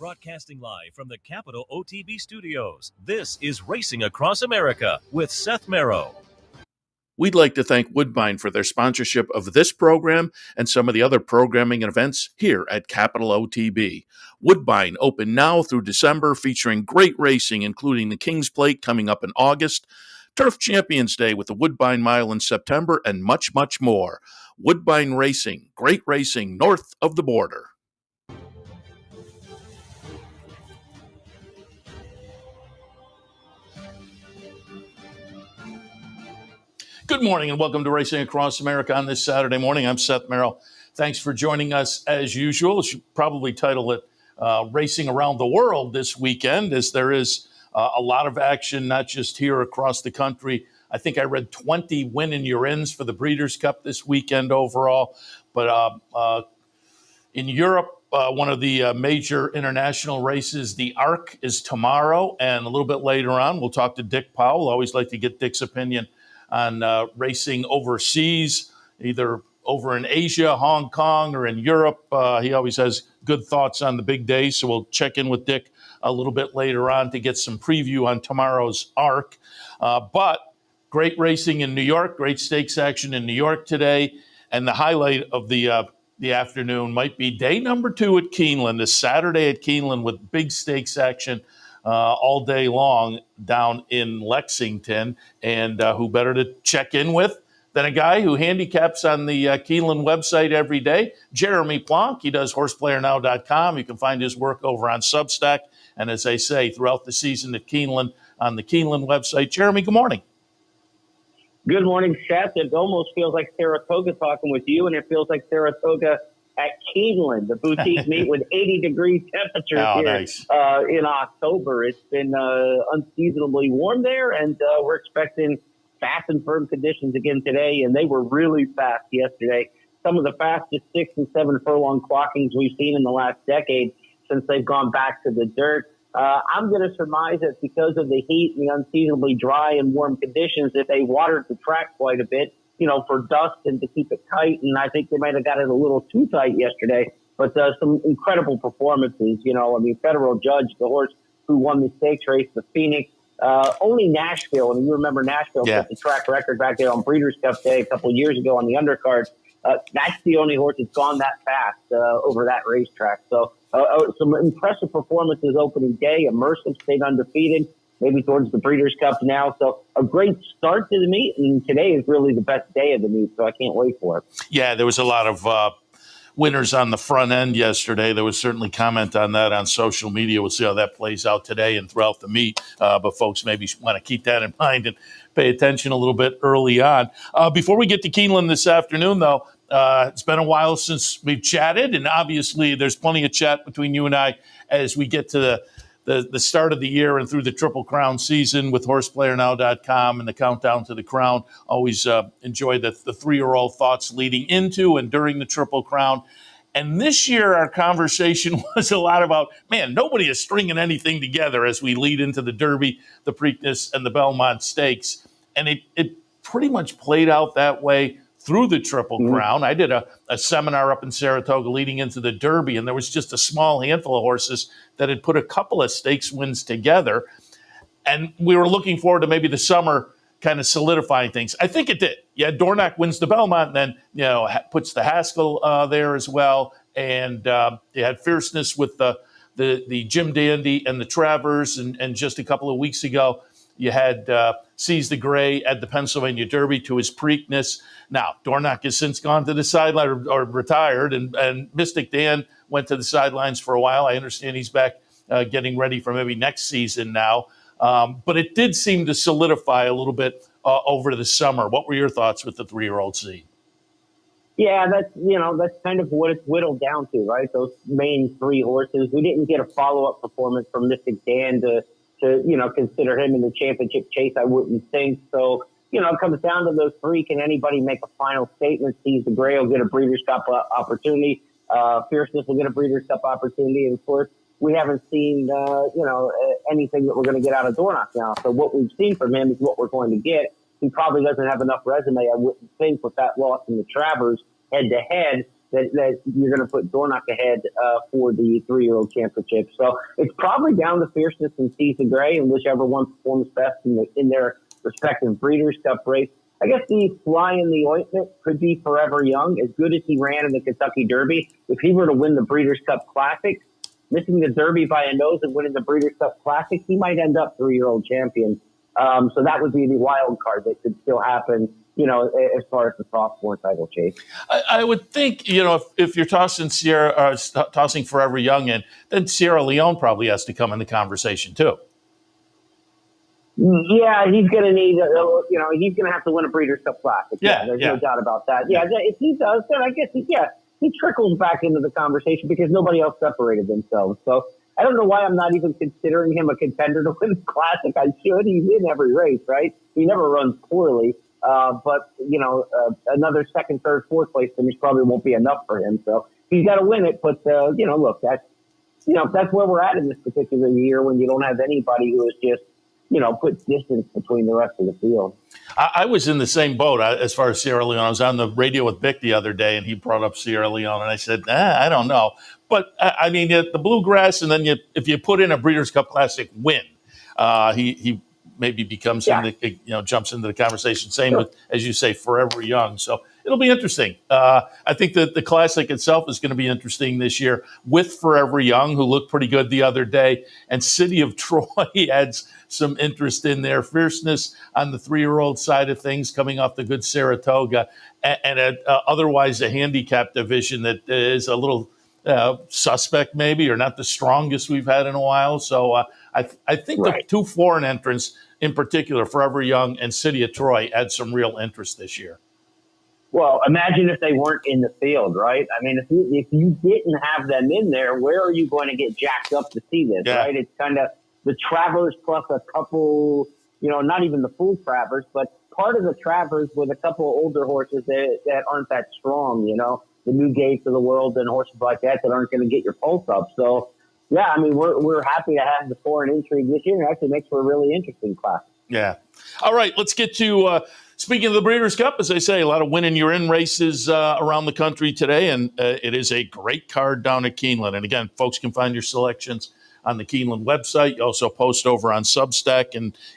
Broadcasting live from the Capital OTB studios, this is Racing Across America with Seth Merrow. We'd like to thank Woodbine for their sponsorship of this program and some of the other programming and events here at Capital OTB. Woodbine open now through December, featuring great racing, including the King's Plate coming up in August, Turf Champions Day with the Woodbine Mile in September, and much, much more. Woodbine Racing, great racing north of the border. Good morning and welcome to Racing Across America on this Saturday morning. I'm Seth Merrow. Thanks for joining us as usual. I should probably title it Racing Around the World this weekend, as there is a lot of action, not just here across the country. I think I read 20 win-and-you're-ins for the Breeders' Cup this weekend overall. But in Europe, one of the major international races, the Arc, is tomorrow. And a little bit later on, we'll talk to Dick Powell. I always like to get Dick's opinion on racing overseas, either over in Asia, Hong Kong, or in Europe. He always has good thoughts on the big days, so we'll check in with Dick a little bit later on to get some preview on tomorrow's Arc. But great racing in New York, great stakes action in New York today, and the highlight of the afternoon might be day number 2 at Keeneland, this Saturday at Keeneland, with big stakes action all day long down in Lexington. And who better to check in with than a guy who handicaps on the Keeneland website every day, Jeremy Plonk. He does Horseplayernow.com. You can find his work over on Substack. And as I say, throughout the season at Keeneland on the Keeneland website. Jeremy, good morning. Good morning, Seth. It almost feels like Saratoga talking with you, and it feels like Saratoga at Keeneland, the boutique meet with 80-degree temperatures in October. It's been unseasonably warm there, and we're expecting fast and firm conditions again today, and they were really fast yesterday. Some of the fastest 6 and 7 furlong clockings we've seen in the last decade since they've gone back to the dirt. I'm going to surmise that because of the heat and the unseasonably dry and warm conditions, that they watered the track quite a bit, for dust and to keep it tight. And I think they might have got it a little too tight yesterday. But some incredible performances. Federal Judge, the horse who won the stakes race, the Phoenix, only Nashville. And you remember Nashville set the track record back there on Breeders' Cup Day a couple of years ago on the undercard. That's the only horse that's gone that fast over that racetrack. So some impressive performances opening day. Immersive stayed undefeated, maybe towards the Breeders' Cup now. So a great start to the meet, and today is really the best day of the meet, so I can't wait for it. Yeah, there was a lot of winners on the front end yesterday. There was certainly comment on that on social media. We'll see how that plays out today and throughout the meet. But folks maybe want to keep that in mind and pay attention a little bit early on. Before we get to Keeneland this afternoon, though, it's been a while since we've chatted, and obviously there's plenty of chat between you and I as we get to the start of the year and through the Triple Crown season with Horseplayernow.com and the countdown to the crown. Always enjoy the 3-year-old thoughts leading into and during the Triple Crown. And this year our conversation was a lot about, nobody is stringing anything together as we lead into the Derby, the Preakness, and the Belmont Stakes. And it pretty much played out that way through the Triple Crown. I did a seminar up in Saratoga leading into the Derby, and there was just a small handful of horses that had put a couple of stakes wins together. And we were looking forward to maybe the summer kind of solidifying things. I think it did. Yeah, Dornoch wins the Belmont and then, puts the Haskell there as well. And you had fierceness with the Jim Dandy and the Travers. And just a couple of weeks ago, you had Seize the Gray at the Pennsylvania Derby to his Preakness. Now, Dornoch has since gone to the sideline or retired, and Mystic Dan went to the sidelines for a while. I understand he's back getting ready for maybe next season now. But it did seem to solidify a little bit over the summer. What were your thoughts with the 3-year-old seed? Yeah, that's kind of what it's whittled down to, right? Those main 3 horses. We didn't get a follow-up performance from Mystic Dan to consider him in the championship chase, I wouldn't think. So, it comes down to those 3. Can anybody make a final statement? Seize the Gray will get a Breeders' Cup opportunity. Fierceness will get a Breeders' Cup opportunity. And of course, we haven't seen, anything that we're going to get out of Dornoch now. So what we've seen from him is what we're going to get. He probably doesn't have enough resume, I wouldn't think, with that loss in the Travers head-to-head that you're going to put Dornoch ahead for the 3-year-old championship. So it's probably down to fierceness and Season Gray, and whichever one performs best in their respective Breeders' Cup race. I guess the fly in the ointment could be Forever Young. As good as he ran in the Kentucky Derby, if he were to win the Breeders' Cup Classic, missing the Derby by a nose and winning the Breeders' Cup Classic, he might end up 3-year-old champion. So that would be the wild card that could still happen, as far as the sophomore title chase. I would think, if you're tossing tossing Forever Young in, then Sierra Leone probably has to come in the conversation too. Yeah, he's going to need, he's going to have to win a Breeders' Cup Classic. There's no doubt about that. Yeah, if he does, then I guess he trickles back into the conversation because nobody else separated themselves. So I don't know why I'm not even considering him a contender to win the Classic. I should. He's in every race, right? He never runs poorly. But another second, third, fourth place finish probably won't be enough for him. So he's got to win it. But, look, that's where we're at in this particular year when you don't have anybody who is just, put distance between the rest of the field. I was in the same boat as far as Sierra Leone. I was on the radio with Vic the other day, and he brought up Sierra Leone, and I said, I don't know. But, I mean, the Bluegrass, and then if you put in a Breeders' Cup Classic win, he maybe becomes jumps into the conversation. Same with, as you say, Forever Young. So it'll be interesting. I think that the Classic itself is going to be interesting this year with Forever Young, who looked pretty good the other day, and City of Troy adds some interest in there. Fierceness on the 3-year-old side of things, coming off the good Saratoga, and otherwise a handicap division that is a little suspect maybe, or not the strongest we've had in a while. So I think the 2 foreign entrants in particular, Forever Young and City of Troy, add some real interest this year. Well, imagine if they weren't in the field, right? I mean, if you didn't have them in there, where are you going to get jacked up to see this, right? It's kind of the Travers plus a couple, not even the full Travers, but part of the Travers with a couple of older horses that aren't that strong, the New Gates of the world and horses like that aren't going to get your pulse up. So, yeah, I mean, we're happy to have the foreign intrigue this year. It actually makes for a really interesting class. Yeah. All right, let's get to speaking of the Breeders' Cup. As I say, a lot of win and you're in races around the country today, and it is a great card down at Keeneland. And again, folks can find your selections on the Keeneland website. You also post over on Substack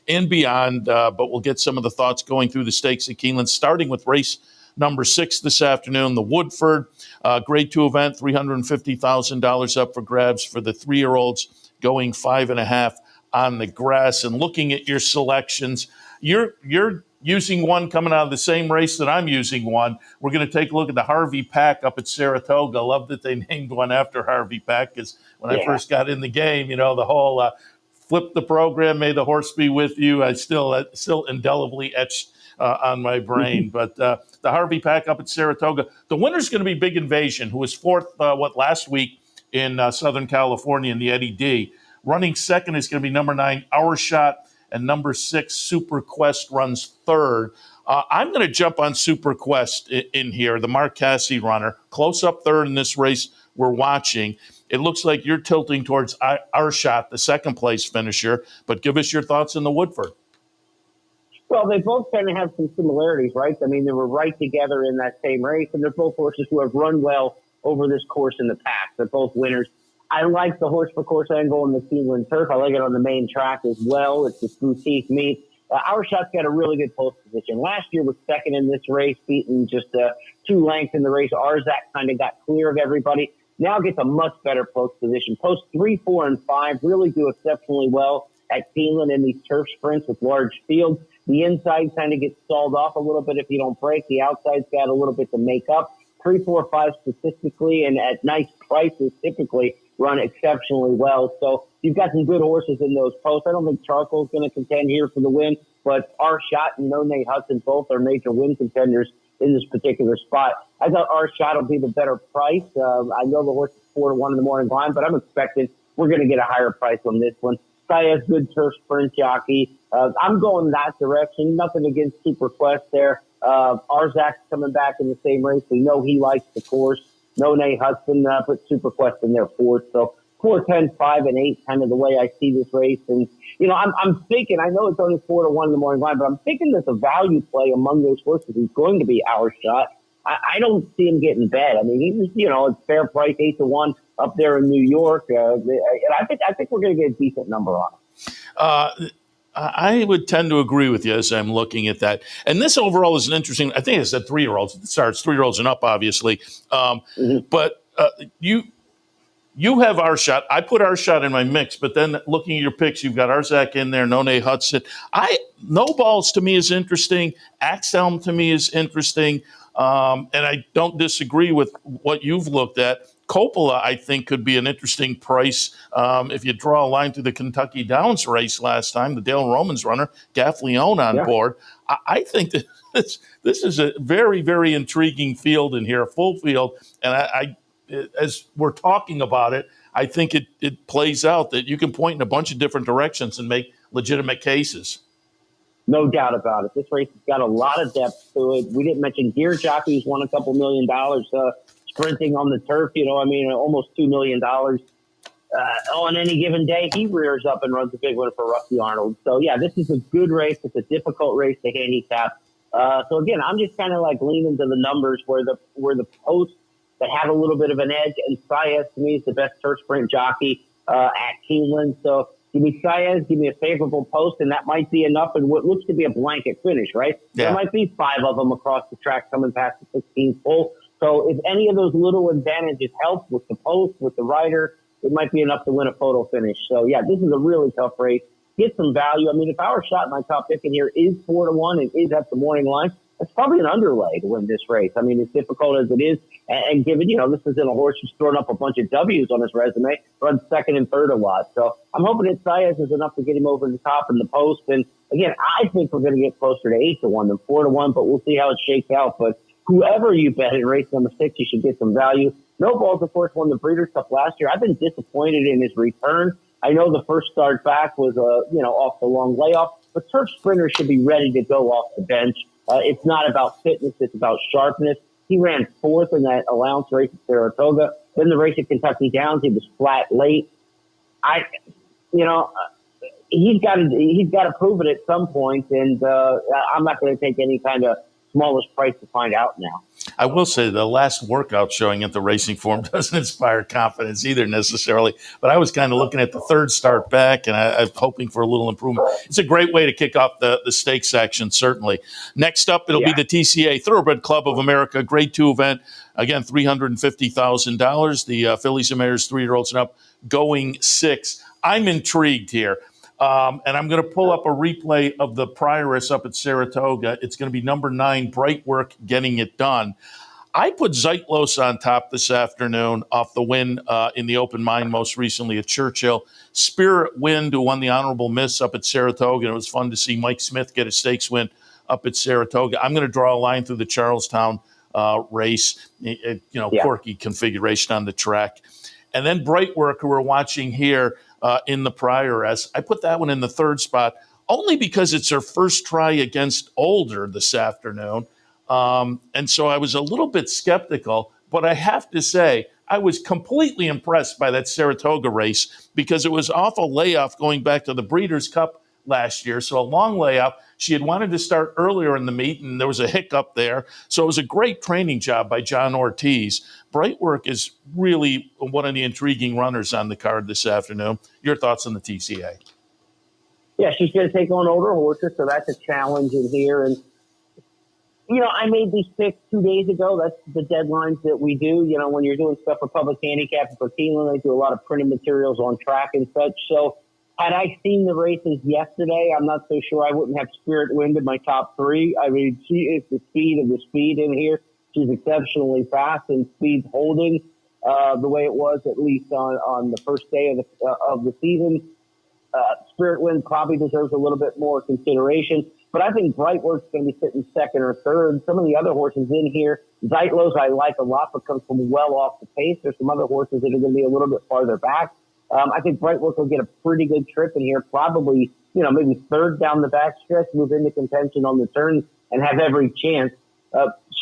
and beyond, but we'll get some of the thoughts going through the stakes at Keeneland, starting with race number 6 this afternoon, the Woodford Grade 2 event, $350,000 up for grabs for the 3-year-olds, going 5.5 on the grass. And looking at your selections, you're using one coming out of the same race that I'm using one. We're going to take a look at the Harvey Pack up at Saratoga. I love that they named one after Harvey Pack, because when I first got in the game, the whole flip the program, may the horse be with you, I still indelibly etched on my brain. But the Harvey Pack up at Saratoga. The winner's going to be Big Invasion, who was fourth, last week in Southern California in the Eddie D. Running second is going to be number 9, Our Shot, and number 6, Super Quest, runs third. I'm going to jump on Super Quest in here, the Mark Casse runner, close up third in this race we're watching. It looks like you're tilting towards Our Shot, the second place finisher, but give us your thoughts on the Woodford. Well, they both kind of have some similarities, right? I mean, they were right together in that same race, and they're both horses who have run well over this course in the past. They're both winners. I like the horse for course angle on the Keeneland turf. I like it on the main track as well. It's this boutique meet. Our Shot's got a really good post position. Last year was second in this race, beaten just 2 lengths in the race. Arzak kind of got clear of everybody. Now gets a much better post position. Post 3, 4, and 5 really do exceptionally well at Keeneland in these turf sprints with large fields. The inside kind of gets stalled off a little bit if you don't break. The outside's got a little bit to make up. 3, 4, 5 statistically, and at nice prices typically run exceptionally well. So you've got some good horses in those posts. I don't think Charcoal's going to contend here for the win, but Our Shot and No Nate Hudson both are major win contenders in this particular spot. I thought Our Shot will be the better price. I know the horse is 4-1 in the morning line, but I'm expecting we're going to get a higher price on this one. Saez, good turf sprint jockey. I'm going that direction. Nothing against Super Quest there. Arzak's coming back in the same race. We know he likes the course. No Nate Hudson put Super Quest in there fourth. So 4, 10, 5, and 8, kind of the way I see this race. And, I'm thinking, I know it's only 4-1 in the morning line, but I'm thinking that the value play among those horses is going to be Our Shot. I don't see him getting bet. I mean, he was, it's fair price, 8-1 up there in New York. And I think we're going to get a decent number on him. I would tend to agree with you as I'm looking at that. And this overall is an interesting, I think it's at 3-year-olds. It starts 3-year-olds and up, obviously. But you have our shot. I put our shot in my mix, but then looking at your picks, you've got Arzak in there, None Hudson. No Balls to me is interesting. Axelm to me is interesting. And I don't disagree with what you've looked at. Coppola, I think, could be an interesting price. If you draw a line through the Kentucky Downs race last time, the Dale Romans runner, Gaffleone on board. I think that this is a very, very intriguing field in here, a full field. And I as we're talking about it, I think it plays out that you can point in a bunch of different directions and make legitimate cases. No doubt about it. This race has got a lot of depth to it. We didn't mention Gear Jockey's won a couple $1 million sprinting on the turf. Almost $2 million on any given day. He rears up and runs a big one for Rusty Arnold. So, yeah, this is a good race. It's a difficult race to handicap. So, again, I'm just kind of like leaning to the numbers where the posts that have a little bit of an edge. And Saez, to me, is the best turf sprint jockey at Keeneland. So, give me Saez, give me a favorable post, and that might be enough in what looks to be a blanket finish, right? Yeah. There might be 5 of them across the track coming past the 16th hole. So if any of those little advantages help with the post, with the rider, it might be enough to win a photo finish. So, yeah, this is a really tough race. Get some value. I mean, if our shot, my top pick in here is 4-1 and is at the morning line, that's probably an underlay to win this race. I mean, as difficult as it is, and given, this isn't a horse who's thrown up a bunch of W's on his resume, runs second and third a lot. So I'm hoping that Saez is enough to get him over the top in the post. And again, I think we're going to get closer to 8-1 than 4-1, but we'll see how it shakes out. But whoever you bet in race number 6, you should get some value. No Balls, of course, won the Breeders' Cup last year. I've been disappointed in his return. I know the first start back was, off the long layoff, but turf sprinters should be ready to go off the bench. It's not about fitness. It's about sharpness. He ran 4th in that allowance race at Saratoga. Then the race at Kentucky Downs, he was flat late. He's got to prove it at some point, and I'm not going to take any kind of smallest price to find out now. I will say the last workout showing at the Racing Form doesn't inspire confidence either necessarily, but I was kind of looking at the third start back, and I'm hoping for a little improvement. It's a great way to kick off the stakes section, certainly. Next up, it'll be the TCA Thoroughbred Club of America Grade 2 event. Again, $350,000. The Fillies and Mares 3-year-olds and up going 6. I'm intrigued here. And I'm going to pull up a replay of the Prioress up at Saratoga. It's going to be number 9, Brightwork, getting it done. I put Zeitlos on top this afternoon off the win in the Open Mine most recently at Churchill. Spirit Wind, who won the Honorable Miss up at Saratoga. And it was fun to see Mike Smith get a stakes win up at Saratoga. I'm going to draw a line through the Charlestown race, quirky configuration on the track. And then Brightwork, who we're watching here, in the Prioress. I put that one in the 3rd spot only because it's her first try against Older this afternoon. And so I was a little bit skeptical, but I have to say I was completely impressed by that Saratoga race because it was off a layoff going back to the Breeders' Cup last year. So a long layoff. She had wanted to start earlier in the meet, and there was a hiccup there. So it was a great training job by John Ortiz. Brightwork is really one of the intriguing runners on the card this afternoon. Your thoughts on the TCA? Yeah, she's going to take on older horses, so that's a challenge in here. And, I made these picks 2 days ago. That's the deadlines that we do. When you're doing stuff for Public Handicap and for Keeneland, they do a lot of printed materials on track and such. So had I seen the races yesterday, I'm not so sure I wouldn't have Spirit Wind in my top 3. I mean, she is the speed of the speed in here. She's exceptionally fast, and speed's holding the way it was, at least on the first day of the season. Spirit Wind probably deserves a little bit more consideration, but I think Brightwork's going to be sitting 2nd or 3rd. Some of the other horses in here, Zeitlos I like a lot, but comes from well off the pace. There's some other horses that are going to be a little bit farther back. I think Brightwork will get a pretty good trip in here, probably, maybe 3rd down the backstretch, move into contention on the turn, and have every chance.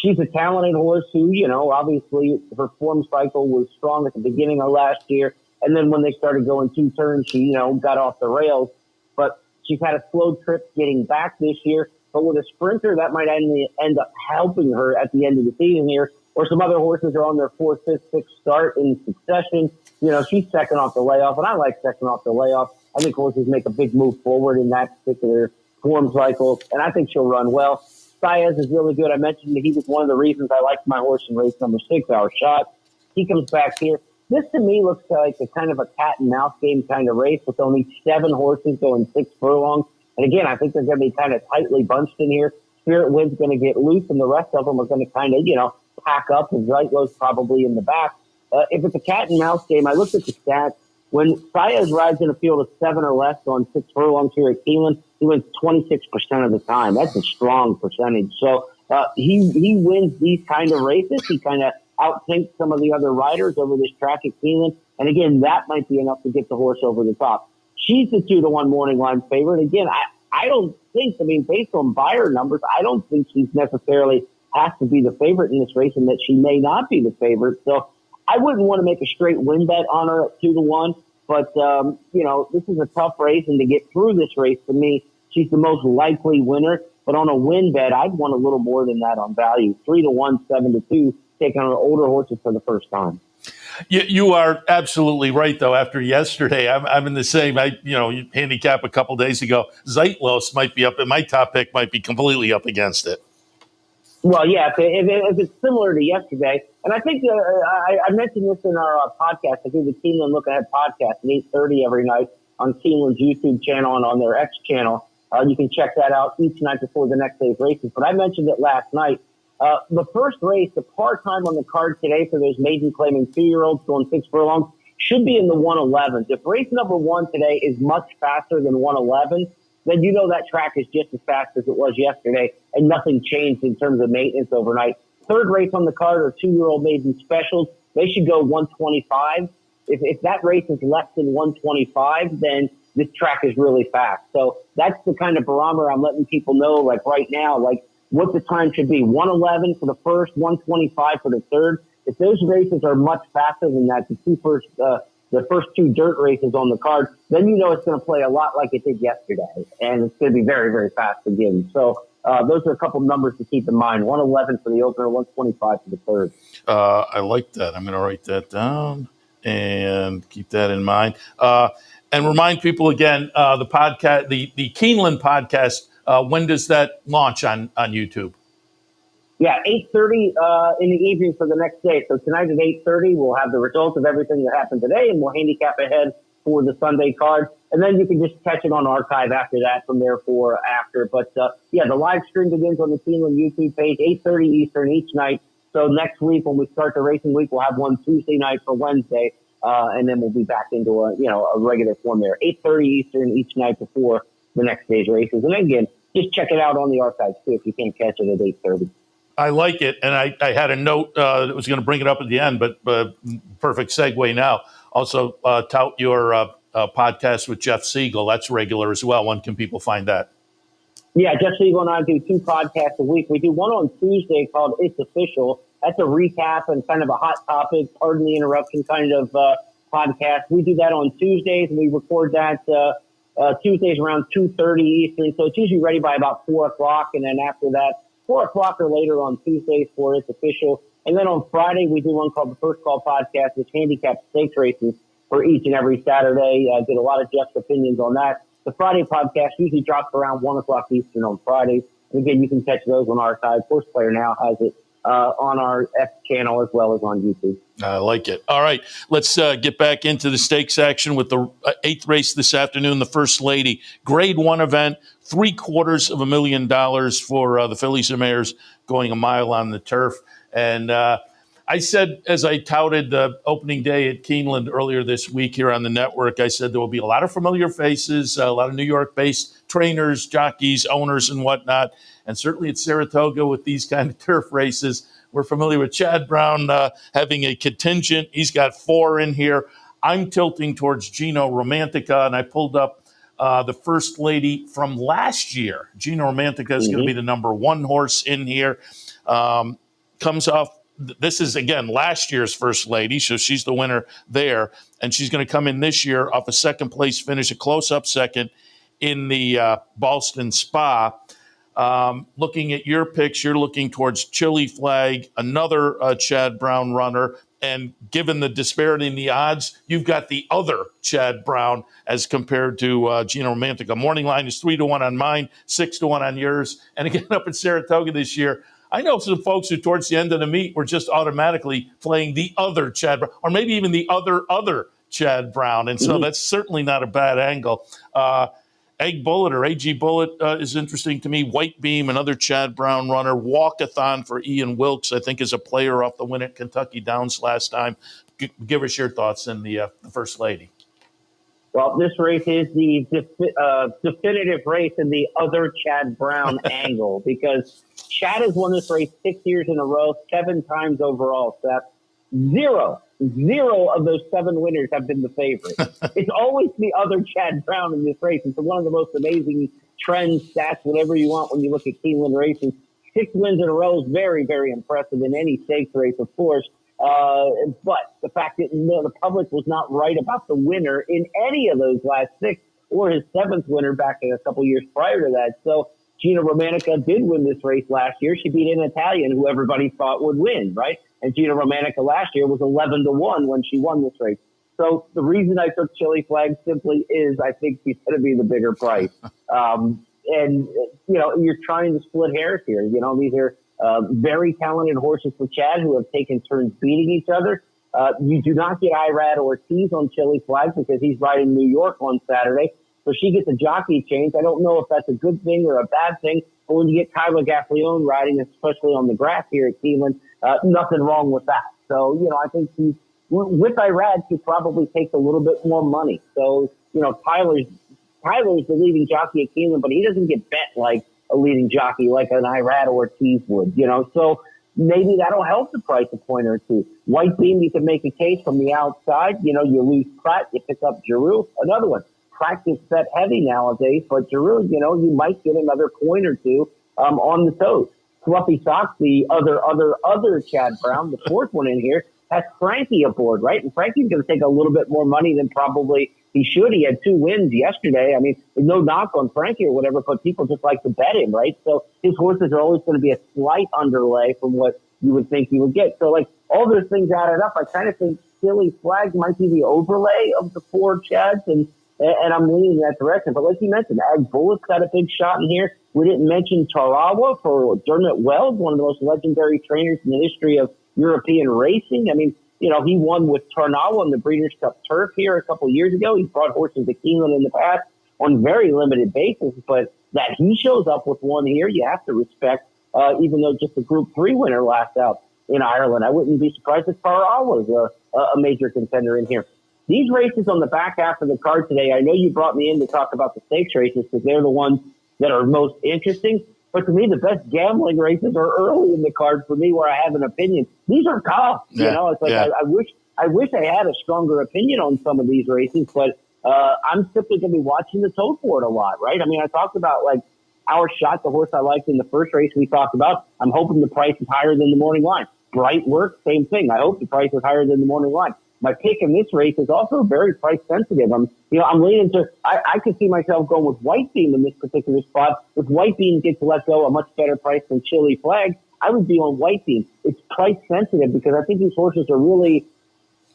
She's a talented horse who, obviously her form cycle was strong at the beginning of last year. And then when they started going 2 turns, she, got off the rails. But she's had a slow trip getting back this year. But with a sprinter, that might end up helping her at the end of the season here. Or some other horses are on their fourth, fifth, sixth start in succession. She's second off the layoff, and I like second off the layoff. I think horses make a big move forward in that particular form cycle, and I think she'll run well. Saez is really good. I mentioned that he was one of the reasons I liked my horse in race number 6, Our Shot. He comes back here. This, to me, looks like a kind of a cat-and-mouse game kind of race with only 7 horses going 6 furlongs. And again, I think they're going to be kind of tightly bunched in here. Spirit Wind's going to get loose, and the rest of them are going to kind of, pack up, and Zeitlow's probably in the back. If it's a cat-and-mouse game, I looked at the stats. When Saez rides in a field of 7 or less on 6 furlongs here at Keeneland, he wins 26% of the time. That's a strong percentage. So he wins these kind of races. He kind of outthinks some of the other riders over this track at Keeneland. And again, that might be enough to get the horse over the top. She's the 2-1 morning line favorite. Again, I don't think, based on buyer numbers, I don't think she's necessarily has to be the favorite in this race, and that she may not be the favorite. So I wouldn't want to make a straight win bet on her at 2-1. But, this is a tough race, and to get through this race, to me, she's the most likely winner. But on a win bet, I'd want a little more than that on value. 3-1, 7-2, taking on older horses for the first time. You are absolutely right, though. After yesterday, I'm in the same. You handicap a couple days ago. Zeitlos might be up, and my top pick might be completely up against it. Well, yeah, if it's similar to yesterday, and I think I mentioned this in our podcast. I do the Keeneland Look Ahead podcast at 8:30 every night on Keeneland's YouTube channel and on their X channel. You can check that out each night before the next day's races. But I mentioned it last night. The first race, the par time on the card today for those maiden claiming 2-year-olds going 6 furlongs should be in the 111s. If race number 1 today is much faster than 111, then that track is just as fast as it was yesterday, and nothing changed in terms of maintenance overnight. Third race on the card are 2-year-old maiden specials. They should go 125. If that race is less than 125, then this track is really fast. So that's the kind of barometer I'm letting people know, like right now, like what the time should be. 111 for the first, 125 for the third. If those races are much faster than that, the first 2 dirt races on the card, then it's going to play a lot like it did yesterday, and it's going to be very, very fast again. So those are a couple numbers to keep in mind. 111 for the opener, 125 for the third. I like that. I'm going to write that down and keep that in mind. And remind people again, the podcast, the Keeneland podcast, when does that launch on YouTube? Yeah, 8:30 in the evening for the next day. So tonight at 8:30, we'll have the results of everything that happened today, and we'll handicap ahead for the Sunday card. And then you can just catch it on archive after that from there for after. But, the live stream begins on the Keeneland YouTube page, 8:30 Eastern each night. So next week, when we start the racing week, we'll have one Tuesday night for Wednesday, and then we'll be back into a regular form there. 8:30 Eastern each night before the next day's races. And again, just check it out on the archives, too, if you can't catch it at 8:30. I like it, and I had a note that was going to bring it up at the end, but perfect segue now. Also, tout your podcast with Jeff Siegel. That's regular as well. When can people find that? Yeah, Jeff Siegel and I do 2 podcasts a week. We do one on Tuesday called It's Official. That's a recap and kind of a hot topic, pardon the interruption kind of podcast. We do that on Tuesdays, and we record that Tuesdays around 2:30 Eastern. So it's usually ready by about 4 o'clock, and then after that, 4 o'clock or later on Tuesdays for It's Official. And then on Friday, we do one called the First Call Podcast, which handicaps stakes races for each and every Saturday. I get a lot of Jeff's opinions on that. The Friday podcast usually drops around 1 o'clock Eastern on Fridays. And again, you can catch those on our side. Horseplayernow has it on our X channel as well as on YouTube. I like it. All right, let's get back into the stakes action with the 8th race this afternoon, the First Lady. Grade 1 event, $750,000 for the fillies and mares going a mile on the turf. And I said, as I touted the opening day at Keeneland earlier this week here on the network, I said there will be a lot of familiar faces, a lot of New York-based trainers, jockeys, owners, and whatnot. And certainly at Saratoga with these kind of turf races, we're familiar with Chad Brown having a contingent. He's got 4 in here. I'm tilting towards Gino Romantica, and I pulled up the First Lady from last year. Gino Romantica is going to be the number 1 horse in here. Comes off, this is, again, last year's First Lady, so she's the winner there. And she's going to come in this year off a second-place finish, a close-up second in the Boston Spa. Looking at your picks, you're looking towards Chili Flag, another Chad Brown runner. And given the disparity in the odds, you've got the other Chad Brown as compared to Gina Romantica. Morning line is 3-1 on mine, 6-1 on yours. And again, up in Saratoga this year, I know some folks who towards the end of the meet were just automatically playing the other Chad Brown, or maybe even the other Chad Brown. And so that's certainly not a bad angle. Egg Bullet or AG Bullet is interesting to me. White Beam, another Chad Brown runner. Walkathon for Ian Wilkes, I think, is a player off the win at Kentucky Downs last time. Give us your thoughts in the First Lady. Well, this race is the definitive race in the other Chad Brown angle, because Chad has won this race 6 years in a row, 7 times overall, Seth. Zero of those 7 winners have been the favorite. It's always the other Chad Brown in this race. It's one of the most amazing trends, stats, whatever you want when you look at Keeneland races. 6 wins in a row is very, very impressive in any stakes race, of course. But the fact that the public was not right about the winner in any of those last 6, or his 7th winner back in a couple years prior to that. So Gina Romantica did win this race last year. She beat an Italian who everybody thought would win, right? And Gina Romantica last year was 11-1 when she won this race. So the reason I took Chili Flag simply is I think she's going to be the bigger price. And, you're trying to split hairs here. These are very talented horses for Chad who have taken turns beating each other. You do not get Irad Ortiz on Chili Flag because he's riding New York on Saturday. So she gets a jockey change. I don't know if that's a good thing or a bad thing, but when you get Kyla Gaffleone riding, especially on the grass here at Keeneland, nothing wrong with that. So, I think with Irad, she probably takes a little bit more money. So, Tyler's the leading jockey at Keeneland, but he doesn't get bet like a leading jockey like an Irad Ortiz would, So maybe that'll help the price a point or two. White Beam, you can make a case from the outside. You lose Pratt, you pick up Giroux, another one. Practice set heavy nowadays, but Giroux, you might get another coin or two on the toes. Fluffy Socks, the other Chad Brown, the 4th one in here, has Frankie aboard, right? And Frankie's going to take a little bit more money than probably he should. He had 2 wins yesterday. I mean, there's no knock on Frankie or whatever, but people just like to bet him, right? So his horses are always going to be a slight underlay from what you would think he would get. So, all those things added up, I kind of think Chili Flag might be the overlay of the 4 Chads, and I'm leaning in that direction. But like you mentioned, Ag Bullet's got a big shot in here. We didn't mention Tarawa for Dermot Wells, one of the most legendary trainers in the history of European racing. I mean, he won with Tarnawa on the Breeders' Cup Turf here a couple years ago. He's brought horses to Keeneland in the past on very limited basis, but that he shows up with one here, you have to respect, even though just a Group 3 winner last out in Ireland. I wouldn't be surprised if Tarawa was a major contender in here. These races on the back half of the card today, I know you brought me in to talk about the stakes races because they're the ones that are most interesting. But to me, the best gambling races are early in the card for me where I have an opinion. These are tough. Yeah, It's like I wish I had a stronger opinion on some of these races, but I'm simply going to be watching the tote board a lot, right? I mean, I talked about Our Shot, the horse I liked in the first race we talked about. I'm hoping the price is higher than the morning line. Bright Work, same thing. I hope the price is higher than the morning line. My pick in this race is also very price sensitive. I'm leaning to, I could see myself going with White Beam in this particular spot. If White Beam gets to let go a much better price than Chili Flag, I would be on White Beam. It's price sensitive because I think these horses are really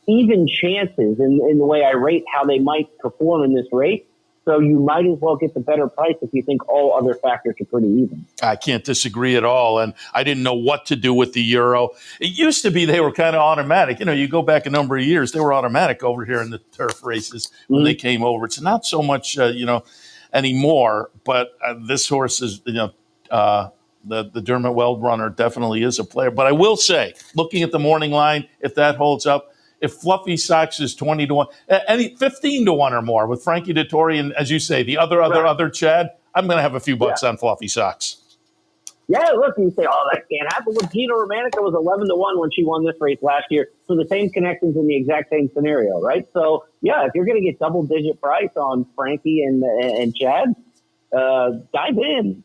even chances in the way I rate how they might perform in this race. So you might as well get the better price if you think all other factors are pretty even. I can't disagree at all. And I didn't know what to do with the Euro. It used to be they were kind of automatic. You go back a number of years, they were automatic over here in the turf races when they came over. It's not so much, anymore. But this horse is, the Dermot Weld runner definitely is a player. But I will say, looking at the morning line, if that holds up, if Fluffy Socks is 20-1, any 15-1 or more with Frankie Dettori and, as you say, the other Chad, I'm going to have a few bucks on Fluffy Socks. Yeah, look, you say, that can't happen. Well, Gina Romantica was 11-1 when she won this race last year. So the same connections in the exact same scenario, right? So, yeah, if you're going to get double-digit price on Frankie and Chad, dive in.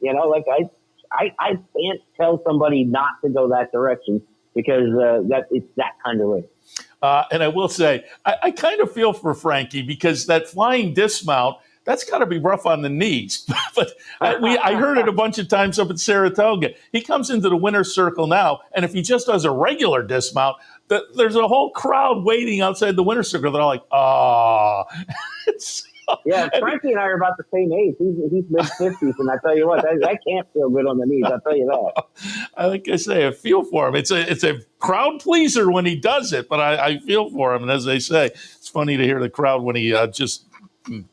I can't tell somebody not to go that direction because it's that kind of race. And I will say, I kind of feel for Frankie because that flying dismount, that's got to be rough on the knees. But I heard it a bunch of times up at Saratoga. He comes into the winner's circle now, and if he just does a regular dismount, there's a whole crowd waiting outside the winner's circle. They're all like, "Ah." Yeah, Frankie and I are about the same age. He's mid-50s, and I tell you what, that can't feel good on the knees. I'll tell you that. Like I say, I feel for him. It's a crowd pleaser when he does it, but I feel for him. And as they say, it's funny to hear the crowd when he just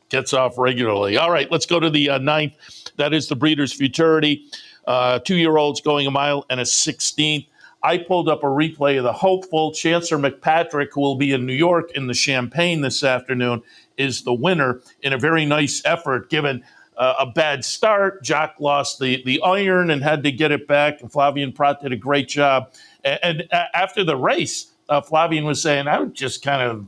gets off regularly. All right, let's go to the ninth. That is the Breeders' Futurity. 2-year-olds going 1 mile and a 16th. I pulled up a replay of the hopeful Chancellor McPatrick, who will be in New York in the Champagne this afternoon, is the winner in a very nice effort, given a bad start. Jock lost the iron and had to get it back, and Flavien Prat did a great job. And after the race, Flavien was saying, I was just kind of,